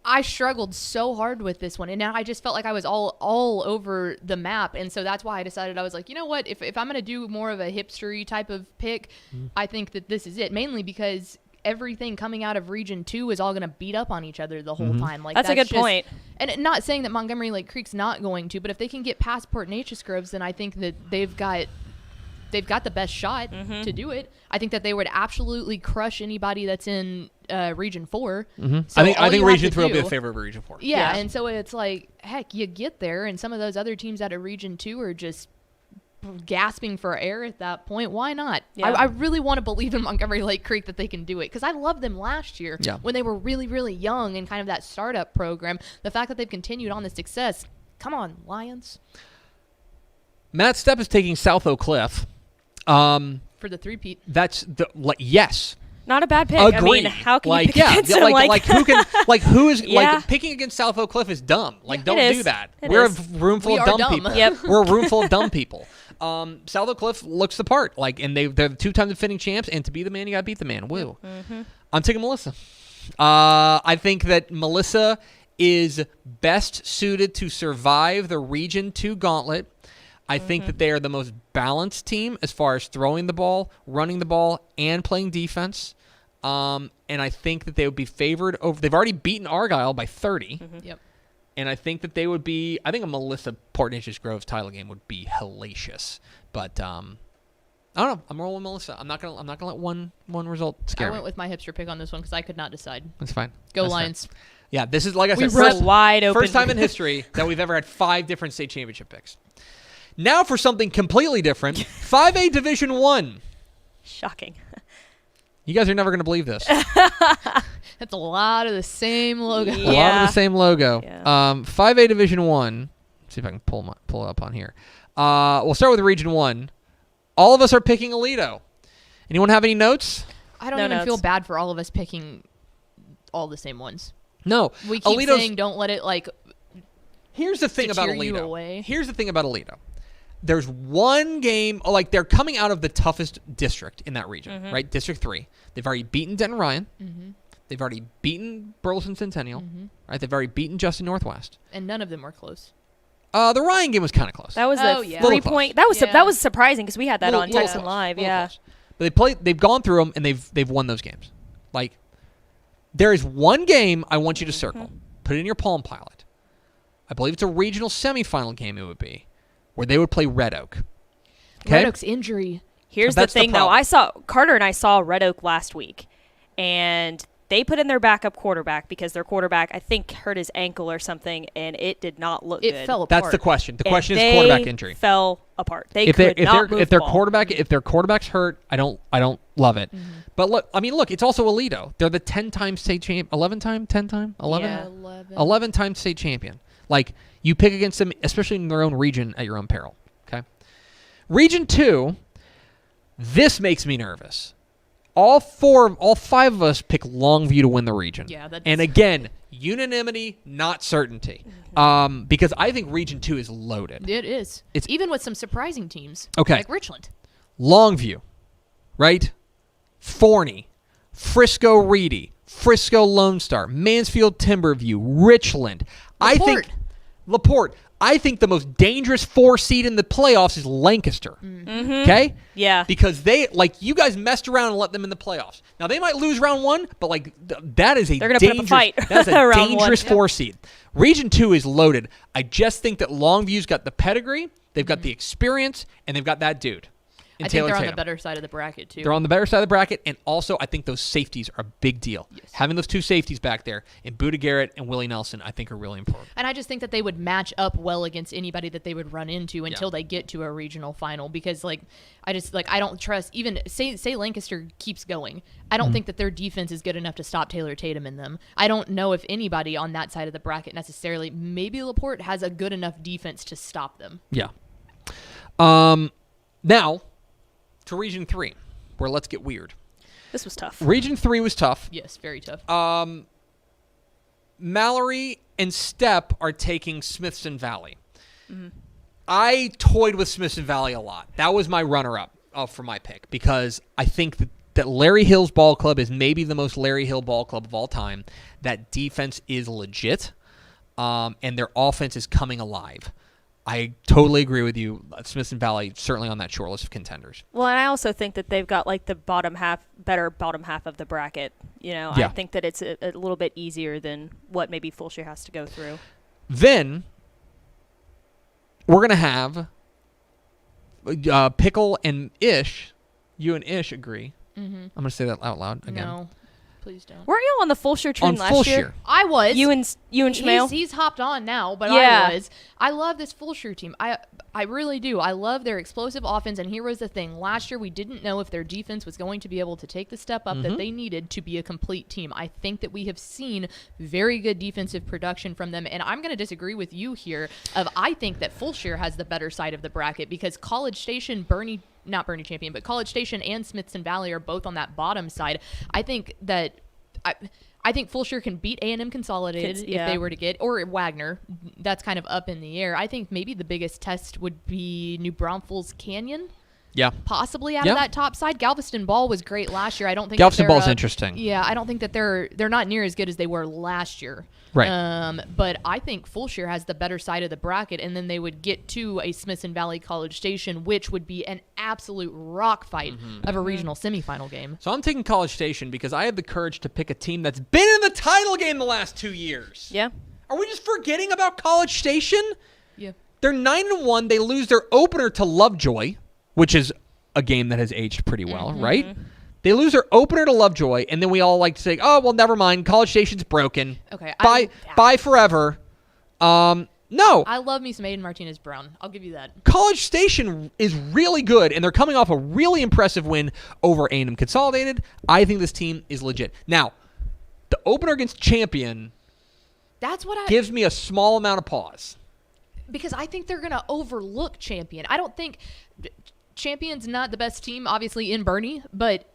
I struggled so hard with this one, and now I just felt like I was all over the map, and so that's why I decided I was like, you know what, if I'm gonna do more of a hipstery type of pick, I think that this is it. Mainly because everything coming out of Region 2 is all going to beat up on each other the whole time. Like That's a good just, point. And not saying that Montgomery Lake Creek's not going to, but if they can get past Port Neches Groves, then I think that they've got the best shot to do it. I think that they would absolutely crush anybody that's in Region 4. So I think all you Region have to 3 will be a do- favorite of Region 4. Yeah, Yeah. and so it's like, heck, you get there, and some of those other teams out of Region 2 are just gasping for air at that point. Why not? Yeah. I really want to believe in Montgomery Lake Creek that they can do it, because I loved them last year when they were really, really young and kind of that startup program. The fact that they've continued on the success, come on, Lions. Matt Stepp is taking South Oak Cliff. For the three-peat. That's yes. Not a bad pick. Agreed. I mean, how can like, you pick against them? like who can who is Yeah. like picking against South Oak Cliff is dumb. Like don't It do is. that. It We're is. a room full We of are dumb dumb. people. Yep. We're a room full of dumb people. South Oak Cliff looks the part. Like, and they're the 2-time defending champs. And to be the man, you gotta beat the man. Woo. I'm taking Melissa. I think that Melissa is best suited to survive the Region 2 gauntlet. I think that they are the most balanced team as far as throwing the ball, running the ball, and playing defense. And I think that they would be favored over. They've already beaten Argyle by 30. Yep. And I think that they would be. I think a Melissa Port Neches Groves title game would be hellacious. But I don't know. I'm rolling Melissa. I'm not gonna let one result scare I me. went with my hipster pick on this one because I could not decide. That's fine. Go That's Lions. fair. Yeah, this is like I said. ripped wide open. First time in history that we've ever had 5 different state championship picks. Now for something completely different. 5A Division 1. Shocking. You guys are never gonna believe this. That's a lot of the same logo. A lot of Yeah. the same logo. Yeah. 5A Division 1. Let's see if I can pull it up on here. We'll start with Region 1. All of us are picking Aledo. Anyone have any notes? I don't No even notes. feel bad for all of us picking all the same ones. No. We keep Aledo's- saying don't let it like. Here's the thing to about cheer you Aledo. away. Here's the thing about Aledo. There's one game, like they're coming out of the toughest district in that region, right? District 3. They've already beaten Denton Ryan. They've already beaten Burleson Centennial, right? They've already beaten Justin Northwest. And none of them were close. The Ryan game was kind of close. That was Oh, a yeah. 3-point. That was Yeah. that was surprising because we had that Little- on little Texan close, Live. little Yeah. close. But they've gone through them and they've won those games. Like, there is one game I want you to circle. Put it in your Palm Pilot. I believe it's a regional semifinal game it would be, where they would play Red Oak. Red Oak's injury. Here's the That's the thing, though. problem. Carter and I saw Red Oak last week, and they put in their backup quarterback because their quarterback, I think, hurt his ankle or something, and it did not look good. It fell apart. That's the question. The And question is quarterback they injury. fell apart. They If could not move if the their ball. quarterback's hurt, I don't love it. Mm-hmm. But look, it's also Alito. They're the 10-time state champ, 11-time, 10-time, 11, Yeah. 11-time state champion. Like, you pick against them, especially in their own region, at your own peril. Okay, Region 2. This makes me nervous. All five of us pick Longview to win the region. Yeah, that's- and again, unanimity, not certainty. Because I think Region 2 is loaded. It is. It's- even with some surprising teams. Okay. Like Richland. Longview, right? Forney, Frisco Reedy, Frisco Lone Star, Mansfield Timberview, Richland. LaPorte. I think the most dangerous 4 seed in the playoffs is Lancaster. Okay? Yeah. Because you guys messed around and let them in the playoffs. Now they might lose round 1, but that is They're gonna put up a dangerous fight that's a round dangerous 1. 4 seed. Region 2 is loaded. I just think that Longview's got the pedigree, they've got the experience, and they've got that dude. I think they're on the better side of the bracket, too. They're on the better side of the bracket, and also I think those safeties are a big deal. Yes. Having those 2 safeties back there, and Buda Garrett and Willie Nelson, I think are really important. And I just think that they would match up well against anybody that they would run into until they get to a regional final. Because I don't trust, even say Lancaster keeps going. I don't think that their defense is good enough to stop Taylor Tatum in them. I don't know if anybody on that side of the bracket necessarily. Maybe LaPorte has a good enough defense to stop them. Yeah. Now to Region 3, where let's get weird. This was tough. Region 3 was tough. Yes, very tough. Mallory and Stepp are taking Smithson Valley. I toyed with Smithson Valley a lot. That was my runner-up for my pick because I think that Larry Hill's ball club is maybe the most Larry Hill ball club of all time. That defense is legit, and their offense is coming alive. I totally agree with you. Smithson Valley certainly on that short list of contenders. Well, and I also think that they've got the better bottom half of the bracket. Yeah. I think that it's a little bit easier than what maybe Fulshire has to go through. Then we're gonna have Pickle and Ish. You and Ish agree. I'm gonna say that out loud again. No, please don't. Weren't you on the Fulshire train On last year? Fulshire. I was. You and Schmale? He's hopped on now, but Yeah. I was. I love this Fulshire team. I really do. I love their explosive offense, and here was the thing. Last year, we didn't know if their defense was going to be able to take the step up that they needed to be a complete team. I think that we have seen very good defensive production from them, and I'm going to disagree with you here. I think that Fulshire has the better side of the bracket because College Station, not Bernie Champion, but College Station and Smithson Valley are both on that bottom side. I think that I think Fulshire can beat A&M Consolidated if they were to get, or Wagner. That's kind of up in the air. I think maybe the biggest test would be New Braunfels Canyon. Yeah. Possibly out of that top side. Galveston Ball was great last year. I don't think Galveston Ball's interesting. Yeah, I don't think that they're not near as good as they were last year. Right. But I think Fulshire has the better side of the bracket, and then they would get to a Smithson Valley College Station, which would be an absolute rock fight of a regional semifinal game. So I'm taking College Station because I have the courage to pick a team that's been in the title game the last 2 years. Yeah. Are we just forgetting about College Station? Yeah. They're 9-1. They lose their opener to Lovejoy, which is a game that has aged pretty well, right? They lose their opener to Lovejoy, and then we all like to say, "Oh, well, never mind. College Station's broken. Okay, bye forever." No, I love me some Aiden Martinez Brown. I'll give you that. College Station is really good, and they're coming off a really impressive win over A&M Consolidated. I think this team is legit. Now, the opener against Champion That's what gives me a small amount of pause. because I think they're going to overlook Champion. I don't think Champion's not the best team, obviously, in Bernie, but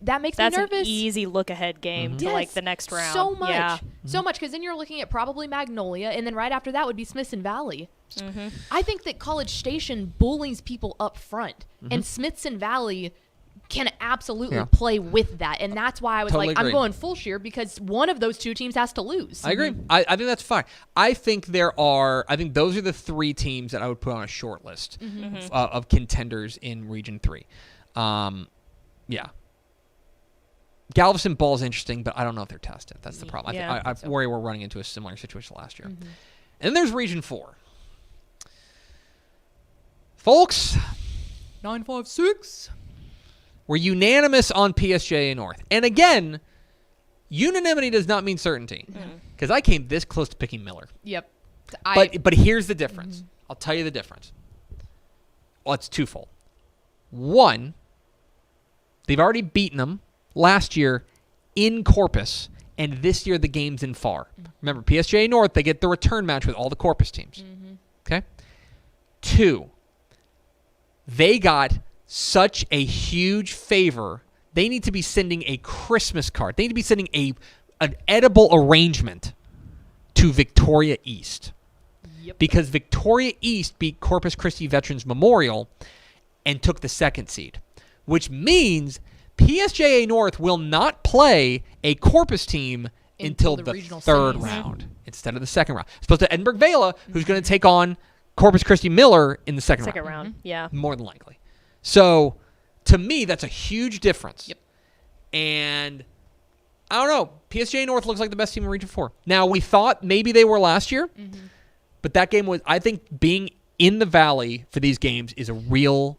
that makes That's me an nervous. easy look-ahead game to Yes, the next round. So much. Yeah. So much, because then you're looking at probably Magnolia, and then right after that would be Smithson Valley. I think that College Station bullies people up front, and Smithson Valley can absolutely play with that. And that's why I was Totally I'm agree. going Fulshire, because one of those two teams has to lose. I agree. I think that's fine. I think those are the 3 teams that I would put on a short list of contenders in Region 3. Yeah. Galveston Ball is interesting, but I don't know if they're tested. That's the problem. I worry we're running into a similar situation last year. And there's Region 4. Folks, 956. we're unanimous on PSJA North. And again, unanimity does not mean certainty. Because I came this close to picking Miller. Yep. But here's the difference. I'll tell you the difference. Well, it's twofold. One, they've already beaten them last year in Corpus, and this year the game's in FAR. Remember, PSJA North, they get the return match with all the Corpus teams. Okay? 2, they got such a huge favor. They need to be sending a Christmas card. They need to be sending an edible arrangement to Victoria East. Yep. Because Victoria East beat Corpus Christi Veterans Memorial and took the 2nd seed, which means PSJA North will not play a Corpus team until the regional 3rd semis. round instead of the 2nd round. It's supposed to Edinburgh Vela, who's going to take on Corpus Christi Miller in the second round. Yeah. More than likely. So, to me, that's a huge difference. Yep. And I don't know. PSJA North looks like the best team in Region 4. Now, we thought maybe they were last year, but that game was, I think, being in the Valley for these games is a real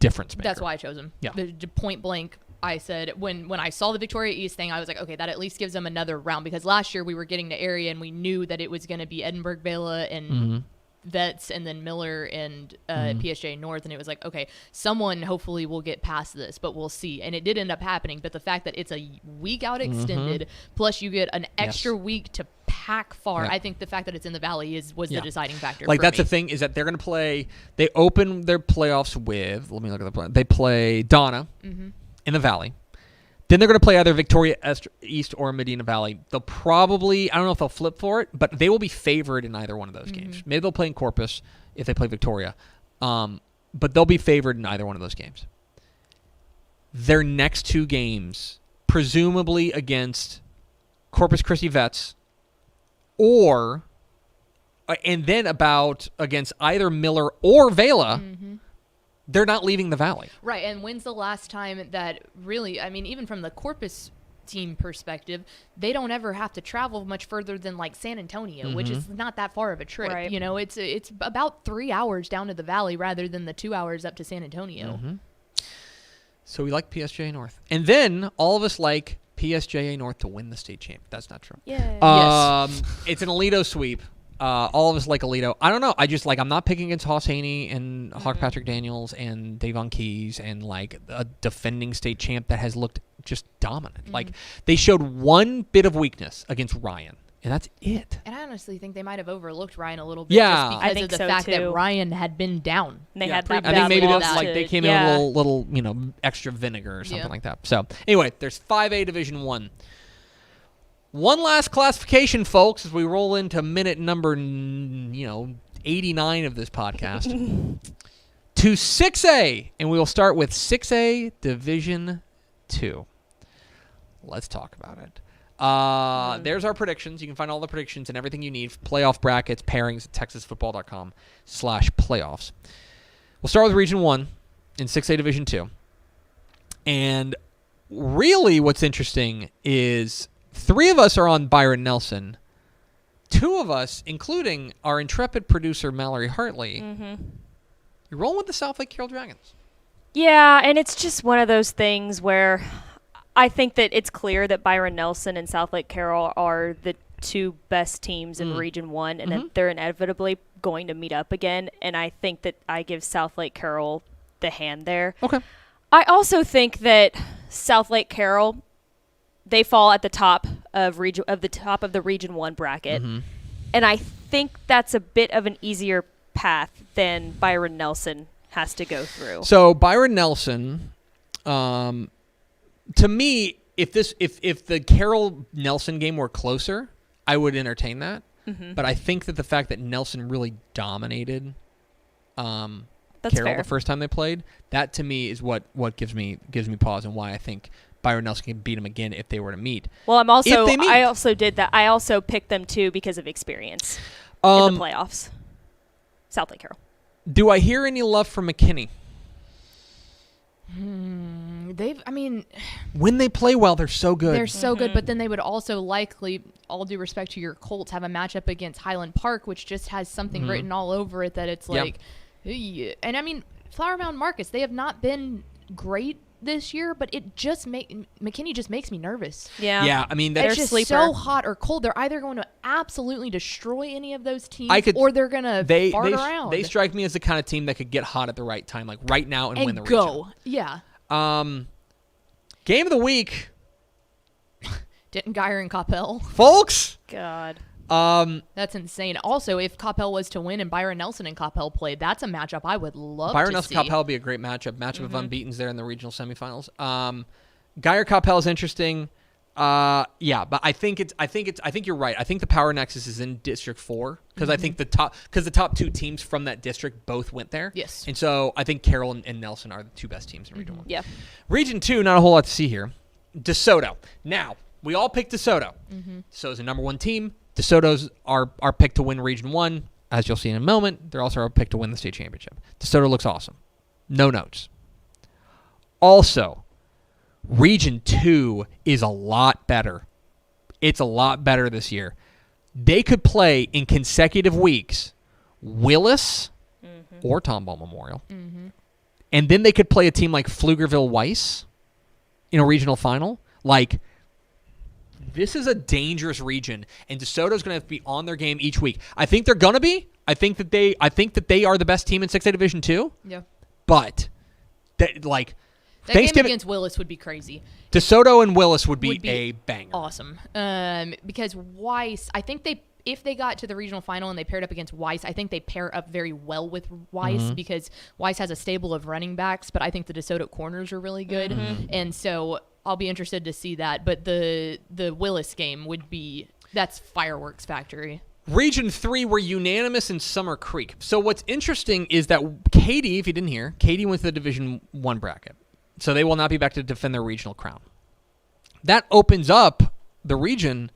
difference maker. That's why I chose them. Yeah. The point blank, I said, when I saw the Victoria East thing, I was like, okay, that at least gives them another round. Because last year we were getting to area and we knew that it was going to be Edinburgh Vela and Vets and then Miller and PSJA North. And it was like, okay, someone hopefully will get past this, but we'll see. And it did end up happening. But the fact that it's a week out extended, plus you get an extra week to pack far, I think the fact that it's in the Valley was the deciding factor. Like, for that's me. the thing, is that they're going to play, they open their playoffs with, let me look at the play. They play Donna in the Valley. Then they're going to play either Victoria East or Medina Valley. They'll probably, I don't know if they'll flip for it, but they will be favored in either one of those games. Maybe they'll play in Corpus if they play Victoria. But they'll be favored in either one of those games. Their next 2 games, presumably against Corpus Christi Vets, or, and then against either Miller or Vela, they're not leaving the Valley. Right, and when's the last time that really, I mean, even from the Corpus team perspective, they don't ever have to travel much further than like San Antonio, which is not that far of a trip. Right. You know, it's about 3 hours down to the Valley rather than the 2 hours up to San Antonio. So we like PSJA North. And then all of us like PSJA North to win the state champ. That's not true. Yeah. It's an Alito sweep. All of us like Alito. I don't know. I just I'm not picking against Hoss Haney and Hawk Patrick Daniels and Davon Keys and like a defending state champ that has looked just dominant. Like, they showed one bit of weakness against Ryan, and that's it. And I honestly think they might have overlooked Ryan a little bit Yeah. just because I think of the so, fact too. that Ryan had been down. They had that I think maybe loss that's to- they came in with a little extra vinegar or something like that. So anyway, there's 5A Division 1. One last classification, folks, as we roll into minute number 89 of this podcast. To 6A, and we will start with 6A Division 2. Let's talk about it. There's our predictions. You can find all the predictions and everything you need, playoff brackets, pairings at texasfootball.com/playoffs. We'll start with Region 1 in 6A Division 2. And really what's interesting is 3 of us are on Byron Nelson. 2 of us, including our intrepid producer, Mallory Hartley, you're rolling with the South Lake Carroll Dragons. Yeah, and it's just one of those things where I think that it's clear that Byron Nelson and South Lake Carroll are the 2 best teams in Region 1, and that they're inevitably going to meet up again, and I think that I give South Lake Carroll the hand there. Okay. I also think that South Lake Carroll, they fall at the top of the Region 1 bracket, and I think that's a bit of an easier path than Byron Nelson has to go through. So Byron Nelson, to me, if the Carroll Nelson game were closer, I would entertain that. But I think that the fact that Nelson really dominated That's Carroll fair. the first time they played, that to me is what gives me pause and why I think Byron Nelson can beat him again if they were to meet. Well, I meet. also did that. I also picked them too because of experience in the playoffs. South Lake Carroll. Do I hear any love for McKinney? When they play well, they're so good. They're They're so good, but then they would also likely all due respect to your Colts, have a matchup against Highland Park, which just has something written all over it that it's like, "Ugh." And I mean, Flower Mound Marcus, they have not been great this year, but it just McKinney just makes me nervous. Yeah. Yeah, I mean, It's that's just sleeper. so hot or cold. They're either going to absolutely destroy any of those teams, or they're going to fart around. They strike me as the kind of team that could get hot at the right time, like right now, and win the go. region. Yeah. Game of the week, Denton Geyer and Coppell. folks. God. That's insane. Also, if Coppell was to win and Byron Nelson and Coppell played, that's a matchup I would love Byron to Nelson see. Coppell would be a great matchup. Matchup of unbeatens there in the regional semifinals. Geyer Coppell is interesting. Yeah, but I think you're right. I think the power nexus is in District 4 because I think the top two teams from that district both went there. Yes. And so I think Carroll and Nelson are the two best teams in Region 1. Yeah. Region 2, not a whole lot to see here. DeSoto. Now, we all picked DeSoto. So as a number 1 team, DeSoto's our pick to win Region 1. As you'll see in a moment, they're also our pick to win the state championship. DeSoto looks awesome. No notes. Also, Region 2 is a lot better. It's a lot better this year. They could play in consecutive weeks Willis or Tomball Memorial. And then they could play a team like Pflugerville-Weiss in a regional final. Like, this is a dangerous region, and DeSoto's going to have to be on their game each week. I think they're going to be. I think that they are the best team in 6A Division 2. Yeah. But That game against Willis would be crazy. DeSoto and Willis would be a banger. Awesome. Because Weiss, I think if they got to the regional final and they paired up against Weiss, I think they pair up very well with Weiss because Weiss has a stable of running backs, but I think the DeSoto corners are really good. And so I'll be interested to see that. But the Willis game that's fireworks factory. Region 3 were unanimous in Summer Creek. So what's interesting is that Katy, if you didn't hear, Katy went to the Division 1 bracket. So they will not be back to defend their regional crown. That opens up the region,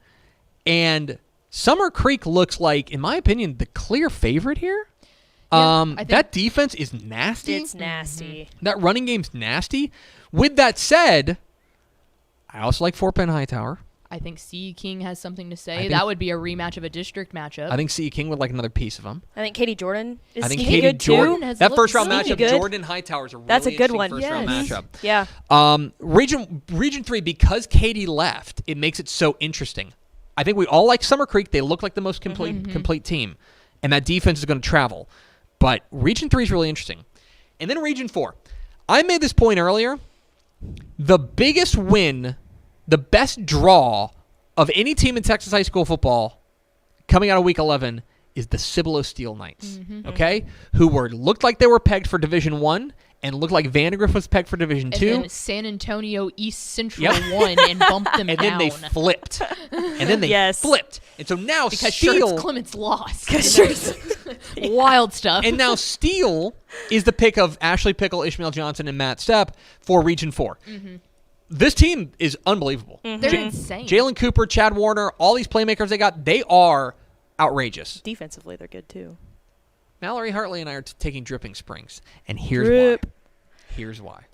and Summer Creek looks like, in my opinion, the clear favorite here. I think that defense is nasty. It's nasty. That running game's nasty. With that said, I also like Fort Bend Hightower. I think C. King has something to say. That would be a rematch of a district matchup. I think C. King would like another piece of him. I think Katie Jordan is I think sneaky Katie good Jordan. too. That first round Sneaky matchup, good. Jordan Hightower is a really That's a good interesting one. first round matchup. Yeah. Region 3, because Katy left, it makes it so interesting. I think we all like Summer Creek. They look like the most complete team, and that defense is going to travel. But Region 3 is really interesting. And then Region 4. I made this point earlier. The biggest win, the best draw of any team in Texas high school football coming out of Week 11 is the Cibolo Steel Knights, okay? Who looked like they were pegged for Division 1 and looked like Vandegrift was pegged for Division 2. And then San Antonio East Central won and bumped them and down. then they flipped. And then they flipped. And so now because Steele... Schertz Clements lost. Wild stuff. And now Steele is the pick of Ashley Pickle, Ishmael Johnson, and Matt Stepp for Region 4. This team is unbelievable. They're insane. Jalen Cooper, Chad Warner, all these playmakers they got, they are outrageous. Defensively, they're good too. Mallory Hartley and I are taking Dripping Springs, and here's why. Here's why.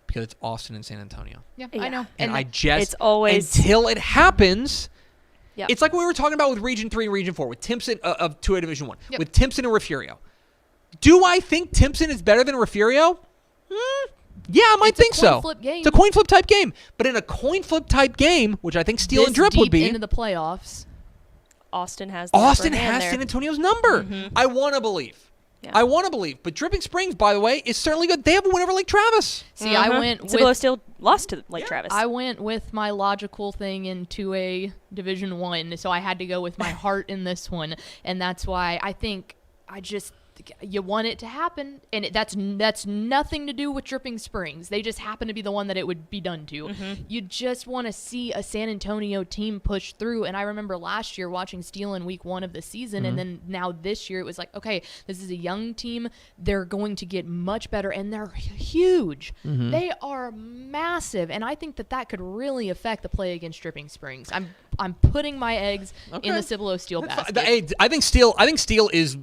Because it's Austin and San Antonio. Yeah, I know. And I just... It's always... Until it happens... Yep. It's like what we were talking about with Region 3 and Region 4, with Timpson of 2A Division 1, Yep. with Timpson and Refugio. Do I think Timpson is better than Refugio? Yeah, I might think so. Flip game. It's a coin flip type game. But in a coin flip type game, which I think Steele and Drip would be, into the playoffs. Austin has the Austin upper hand has there. San Antonio's number. I want to believe. Yeah. I want to believe. But Dripping Springs, by the way, is certainly good. They have a win over Lake Travis. See, I went Cibolo with still lost to Lake Travis. I went with my logical thing in 2A Division 1, so I had to go with my heart in this one, and that's why I think you want it to happen, and that's nothing to do with Dripping Springs. They just happen to be the one that it would be done to. You just want to see a San Antonio team push through, and I remember last year watching Steele in week 1 of the season, and then now this year it was like, okay, this is a young team. They're going to get much better, and they're huge. They are massive, and I think that could really affect the play against Dripping Springs. I'm putting my eggs in the Cibolo Steel basket. I think Steele is...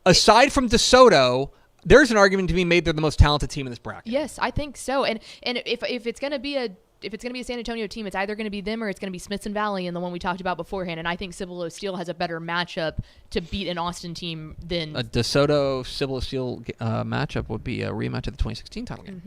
aside from DeSoto, there's an argument to be made they're the most talented team in this bracket. Yes, I think so. And if it's going to be if it's going to be a San Antonio team, it's either going to be them or it's going to be Smithson Valley and the one we talked about beforehand. And I think Cibolo Steel has a better matchup to beat an Austin team than a DeSoto Cibolo Steel matchup would be a rematch of the 2016 title game.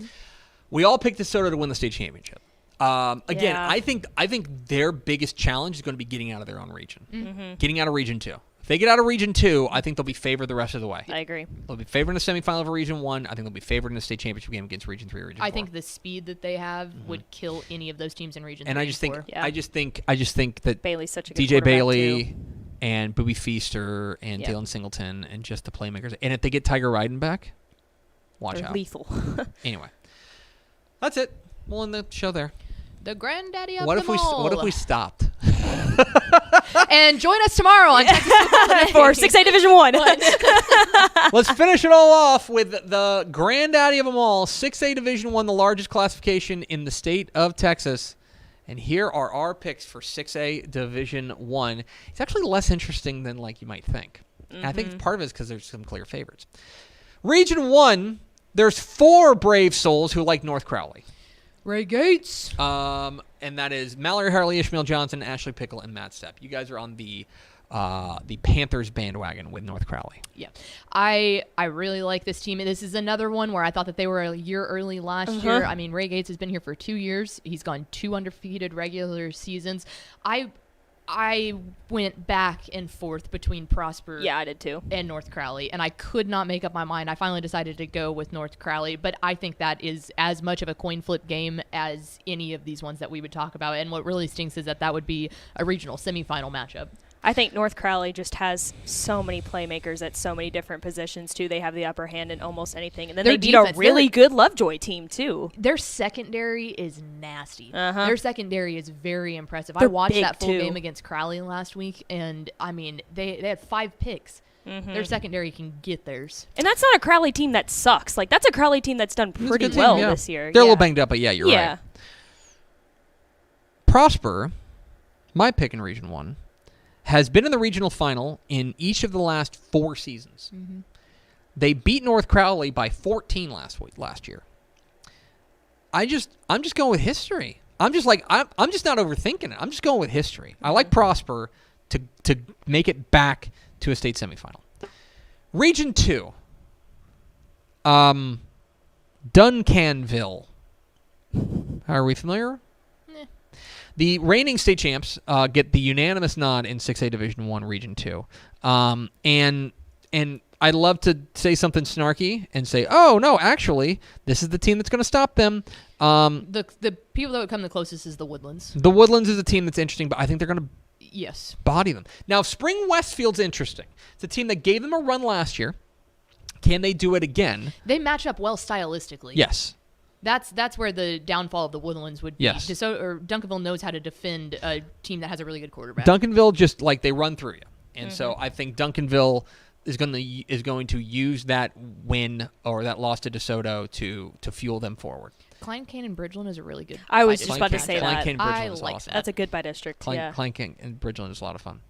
We all picked DeSoto to win the state championship. Again, Yeah. I think their biggest challenge is going to be getting out of their own region, getting out of Region 2. If they get out of Region 2, I think they'll be favored the rest of the way. I agree. They'll be favored in the semifinal of Region 1. I think they'll be favored in the state championship game against Region 3 or Region 4. I think the speed that they have would kill any of those teams in Region 3 and I and just think 4. Yeah. I just think that Bailey's such a good DJ quarterback, Bailey too. and Booby Feaster and Yeah. Dalen Singleton and just the playmakers. And if they get Tiger Ryden back, watch They're out. lethal. Anyway, that's it. We'll end the show there. The granddaddy of What them if all. we stopped? And join us tomorrow on Texas Football Today. For 6A Division 1. Let's finish it all off with the granddaddy of them all, 6A Division 1, the largest classification in the state of Texas. And here are our picks for 6A Division 1. It's actually less interesting than like you might think. And I think part of it is because there's some clear favorites. Region 1, there's 4 brave souls who like North Crowley. Ray Gates. And that is Mallory Harley, Ishmael Johnson, Ashley Pickle, and Matt Stepp. You guys are on the Panthers bandwagon with North Crowley. Yeah. I really like this team. This is another one where I thought that they were a year early last year. I mean, Ray Gates has been here for 2 years. He's gone 2 undefeated regular seasons. I went back and forth between Prosper Yeah, I did too. and North Crowley, and I could not make up my mind. I finally decided to go with North Crowley, but I think that is as much of a coin flip game as any of these ones that we would talk about. And what really stinks is that would be a regional semifinal matchup. I think North Crowley just has so many playmakers at so many different positions, too. They have the upper hand in almost anything. And then Their they beat defense, a really they're- good Lovejoy team, too. Their secondary is nasty. Uh-huh. Their secondary is very impressive. I They're watched big, that full too. game against Crowley last week, and, I mean, they had 5 picks. Their secondary can get theirs. And that's not a Crowley team that sucks. Like, that's a Crowley team that's done It's a pretty good team, well yeah. this year. They're a yeah. little banged up, but yeah, you're right. Prosper, my pick in Region 1, has been in the regional final in each of the last 4 seasons. They beat North Crowley by 14 last year. I'm just going with history. I'm just not overthinking it. I'm just going with history. I like Prosper to make it back to a state semifinal. Region 2. Duncanville. Are we familiar? The reigning state champs get the unanimous nod in 6A Division 1 Region 2. And I'd love to say something snarky and say, oh, no, actually, this is the team that's going to stop them. The people that would come the closest is the Woodlands. The Woodlands is a team that's interesting, but I think they're going to Yes. body them. Now, Spring Westfield's interesting. It's a team that gave them a run last year. Can they do it again? They match up well stylistically. Yes. That's where the downfall of the Woodlands would be. Yes. Duncanville knows how to defend a team that has a really good quarterback. Duncanville just like they run through you, and so I think Duncanville is going to use that win or that loss to DeSoto to fuel them forward. Klein Cane and Bridgeland is a really good. I was by just about to district say matchup. that. Klein Cane I Bridgeland is like awesome. that. That's a good by district. Klein Yeah. Cane and Bridgeland is a lot of fun.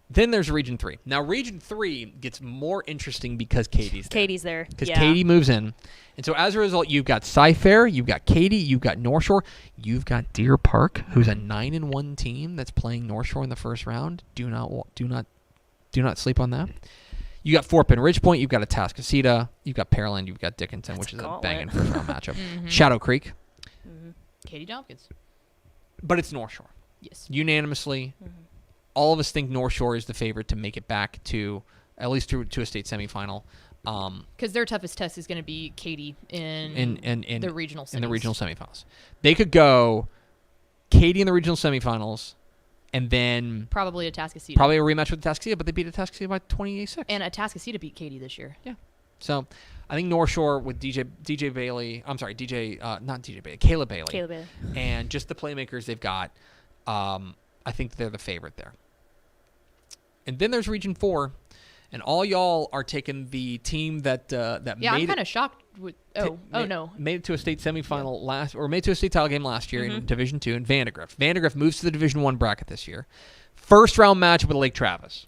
Then there's Region 3. Now, Region 3 gets more interesting because Katie's there. Katie's there. Because Yeah. Katie moves in. And so as a result, you've got Cy-Fair, you've got Katie, you've got North Shore, you've got Deer Park, who's a 9-1 team that's playing North Shore in the first round. Do not sleep on that. You got Fort Bend Ridge Point, you've got Atascocita, you've got Pearland, you've got Dickinson, That's which is a a gauntlet. banging first round matchup. Shadow Creek, Katie Tompkins. but it's North Shore. Yes. Unanimously, all of us think North Shore is the favorite to make it back to at least to a state semifinal. Because their toughest test is going to be Katie in the regional semis. In the regional semifinals. They could go Katie in the regional semifinals and then Probably Atascocita. probably a rematch with Atascocita, but they beat Atascocita by 28-6. And Atascocita beat Katie this year. Yeah. So I think North Shore with DJ Bailey, not DJ Bailey, Caleb Bailey. Caleb Bailey. And just the playmakers they've got, I think they're the favorite there. And then there's Region 4, and all y'all are taking the team that Yeah, made I'm kind of shocked with. No. made it to a state semifinal made it to a state title game last year in Division 2 in Vandegrift. Vandegrift moves to the Division 1 bracket this year. First round match with Lake Travis.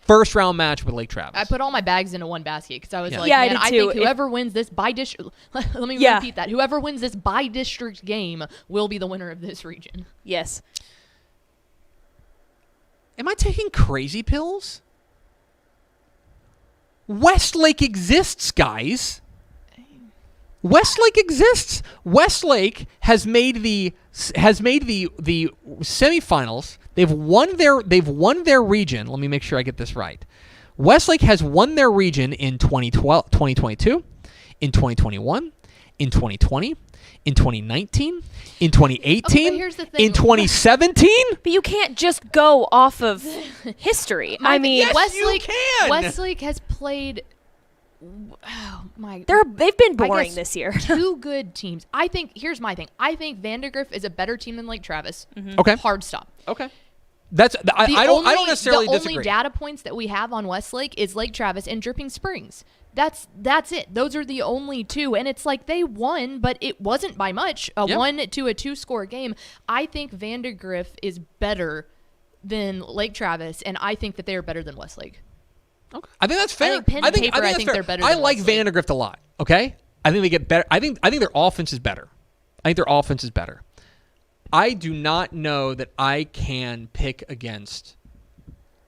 first round match with Lake Travis. I put all my bags into one basket because I was like, Yeah, I man, did I too. think whoever wins this bi-district, let me Yeah. repeat that. Whoever wins this bi-district game will be the winner of this region. Yes. Am I taking crazy pills? Westlake exists, guys. Westlake exists. Westlake has made the semifinals. They've won their region. Let me make sure I get this right. Westlake has won their region in 2012, 2022, in 2021, in 2020, in 2019, in 2018, Okay, but here's the thing. in 2017. But you can't just go off of history. I mean, Yes, you can. Westlake has played. Oh my! they've been I boring guess this year. two good teams. I think. Here's my thing. I think Vandergrift is a better team than Lake Travis. Okay. Hard stop. Okay. I don't necessarily the disagree. only data points that we have on Westlake is Lake Travis and Dripping Springs. That's it. Those are the only two, and it's like they won, but it wasn't by much. A 1 to a 2-score game. I think Vandergrift is better than Lake Travis, and I think that they are better than Westlake. Okay. I think that's fair. I think pen and paper, I that's think fair. they're better I than like Westlake. Vandergrift a lot. Okay, I think they get better. I think their offense is better. I do not know that I can pick against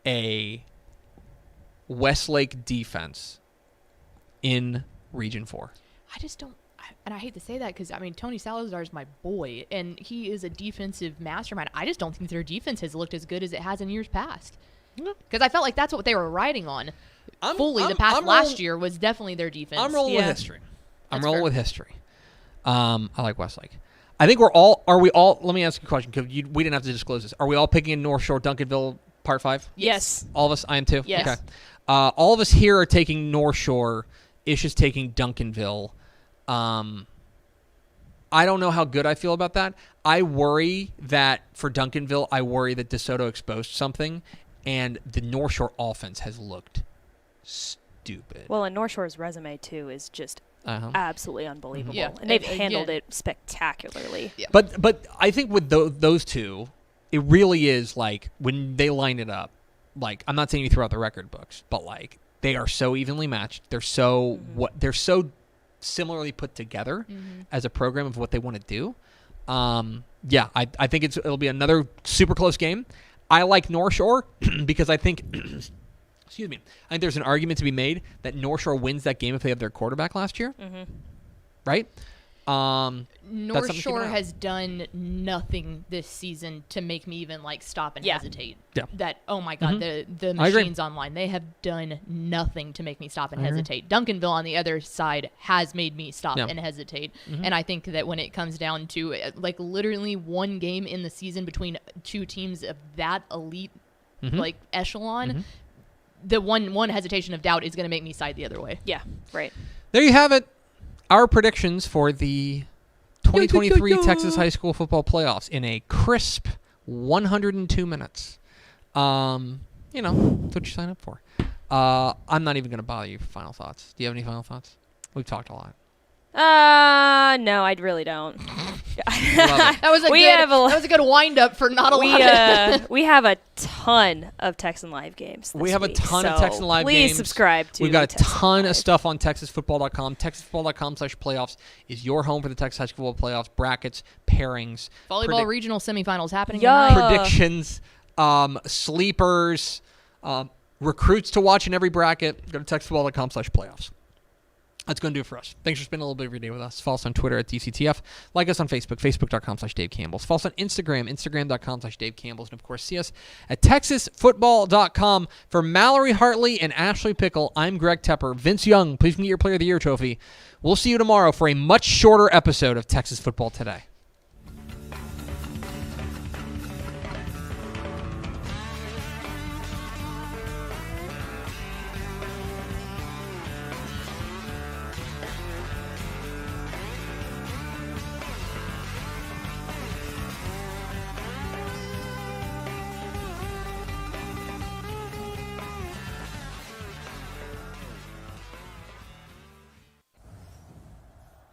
a Westlake defense in Region 4. I just don't, and I hate to say that because, I mean, Tony Salazar is my boy, and he is a defensive mastermind. I just don't think their defense has looked as good as it has in years past. Because I felt like that's what they were riding on. Last year was definitely their defense. I'm rolling with Yeah. history. I'm That's rolling fair. with history. I like Westlake. I think are we all, let me ask you a question because we didn't have to disclose this. Are we all picking in North Shore Duncanville Part 5? Yes. All of us? I am too? Yes. Okay. All of us here are taking North Shore. Ish is taking Duncanville. I don't know how good I feel about that. I worry that for Duncanville, DeSoto exposed something, and the North Shore offense has looked stupid. Well, and North Shore's resume too is just absolutely unbelievable, Yeah. and they've And handled again- it spectacularly. Yeah. But I think with those two, it really is like when they line it up. Like, I'm not saying you throw out the record books, but like they are so evenly matched. They're so they're so similarly put together as a program of what they want to do. Yeah, I think it'll be another super close game. I like North Shore because I think. Excuse me. I think there's an argument to be made that North Shore wins that game if they have their quarterback last year. Right? North Shore has done nothing this season to make me even like stop and hesitate. Yeah. That, oh my God, the I agree. machines online, they have done nothing to make me stop and hesitate. Duncanville on the other side has made me stop and hesitate. And I think that when it comes down to like literally one game in the season between two teams of that elite like echelon, the one hesitation of doubt is going to make me side the other way. Yeah, right. There you have it. Our predictions for the 2023 Texas High School Football Playoffs in a crisp 102 minutes. You know, that's what you sign up for. I'm not even going to bother you for final thoughts. Do you have any final thoughts? We've talked a lot. No, I really don't. That was a good wind up for not a lot. We have a ton of Texan Live games. This We have a week, ton of so Texan Live games. Please subscribe to. We've got a Texan ton Live. of stuff on TexasFootball.com. TexasFootball.com/playoffs is your home for the Texas High School Football Playoffs, brackets, pairings, Volleyball regional semifinals happening Yeah. tonight. predictions, sleepers, recruits to watch in every bracket. Go to TexasFootball.com/playoffs. That's going to do it for us. Thanks for spending a little bit of your day with us. Follow us on Twitter at DCTF. Like us on Facebook, Facebook.com/Dave Campbell's. Follow us on Instagram, Instagram.com/Dave Campbell's. And, of course, see us at TexasFootball.com. For Mallory Hartley and Ashley Pickle, I'm Greg Tepper. Vince Young, please get your Player of the Year trophy. We'll see you tomorrow for a much shorter episode of Texas Football Today.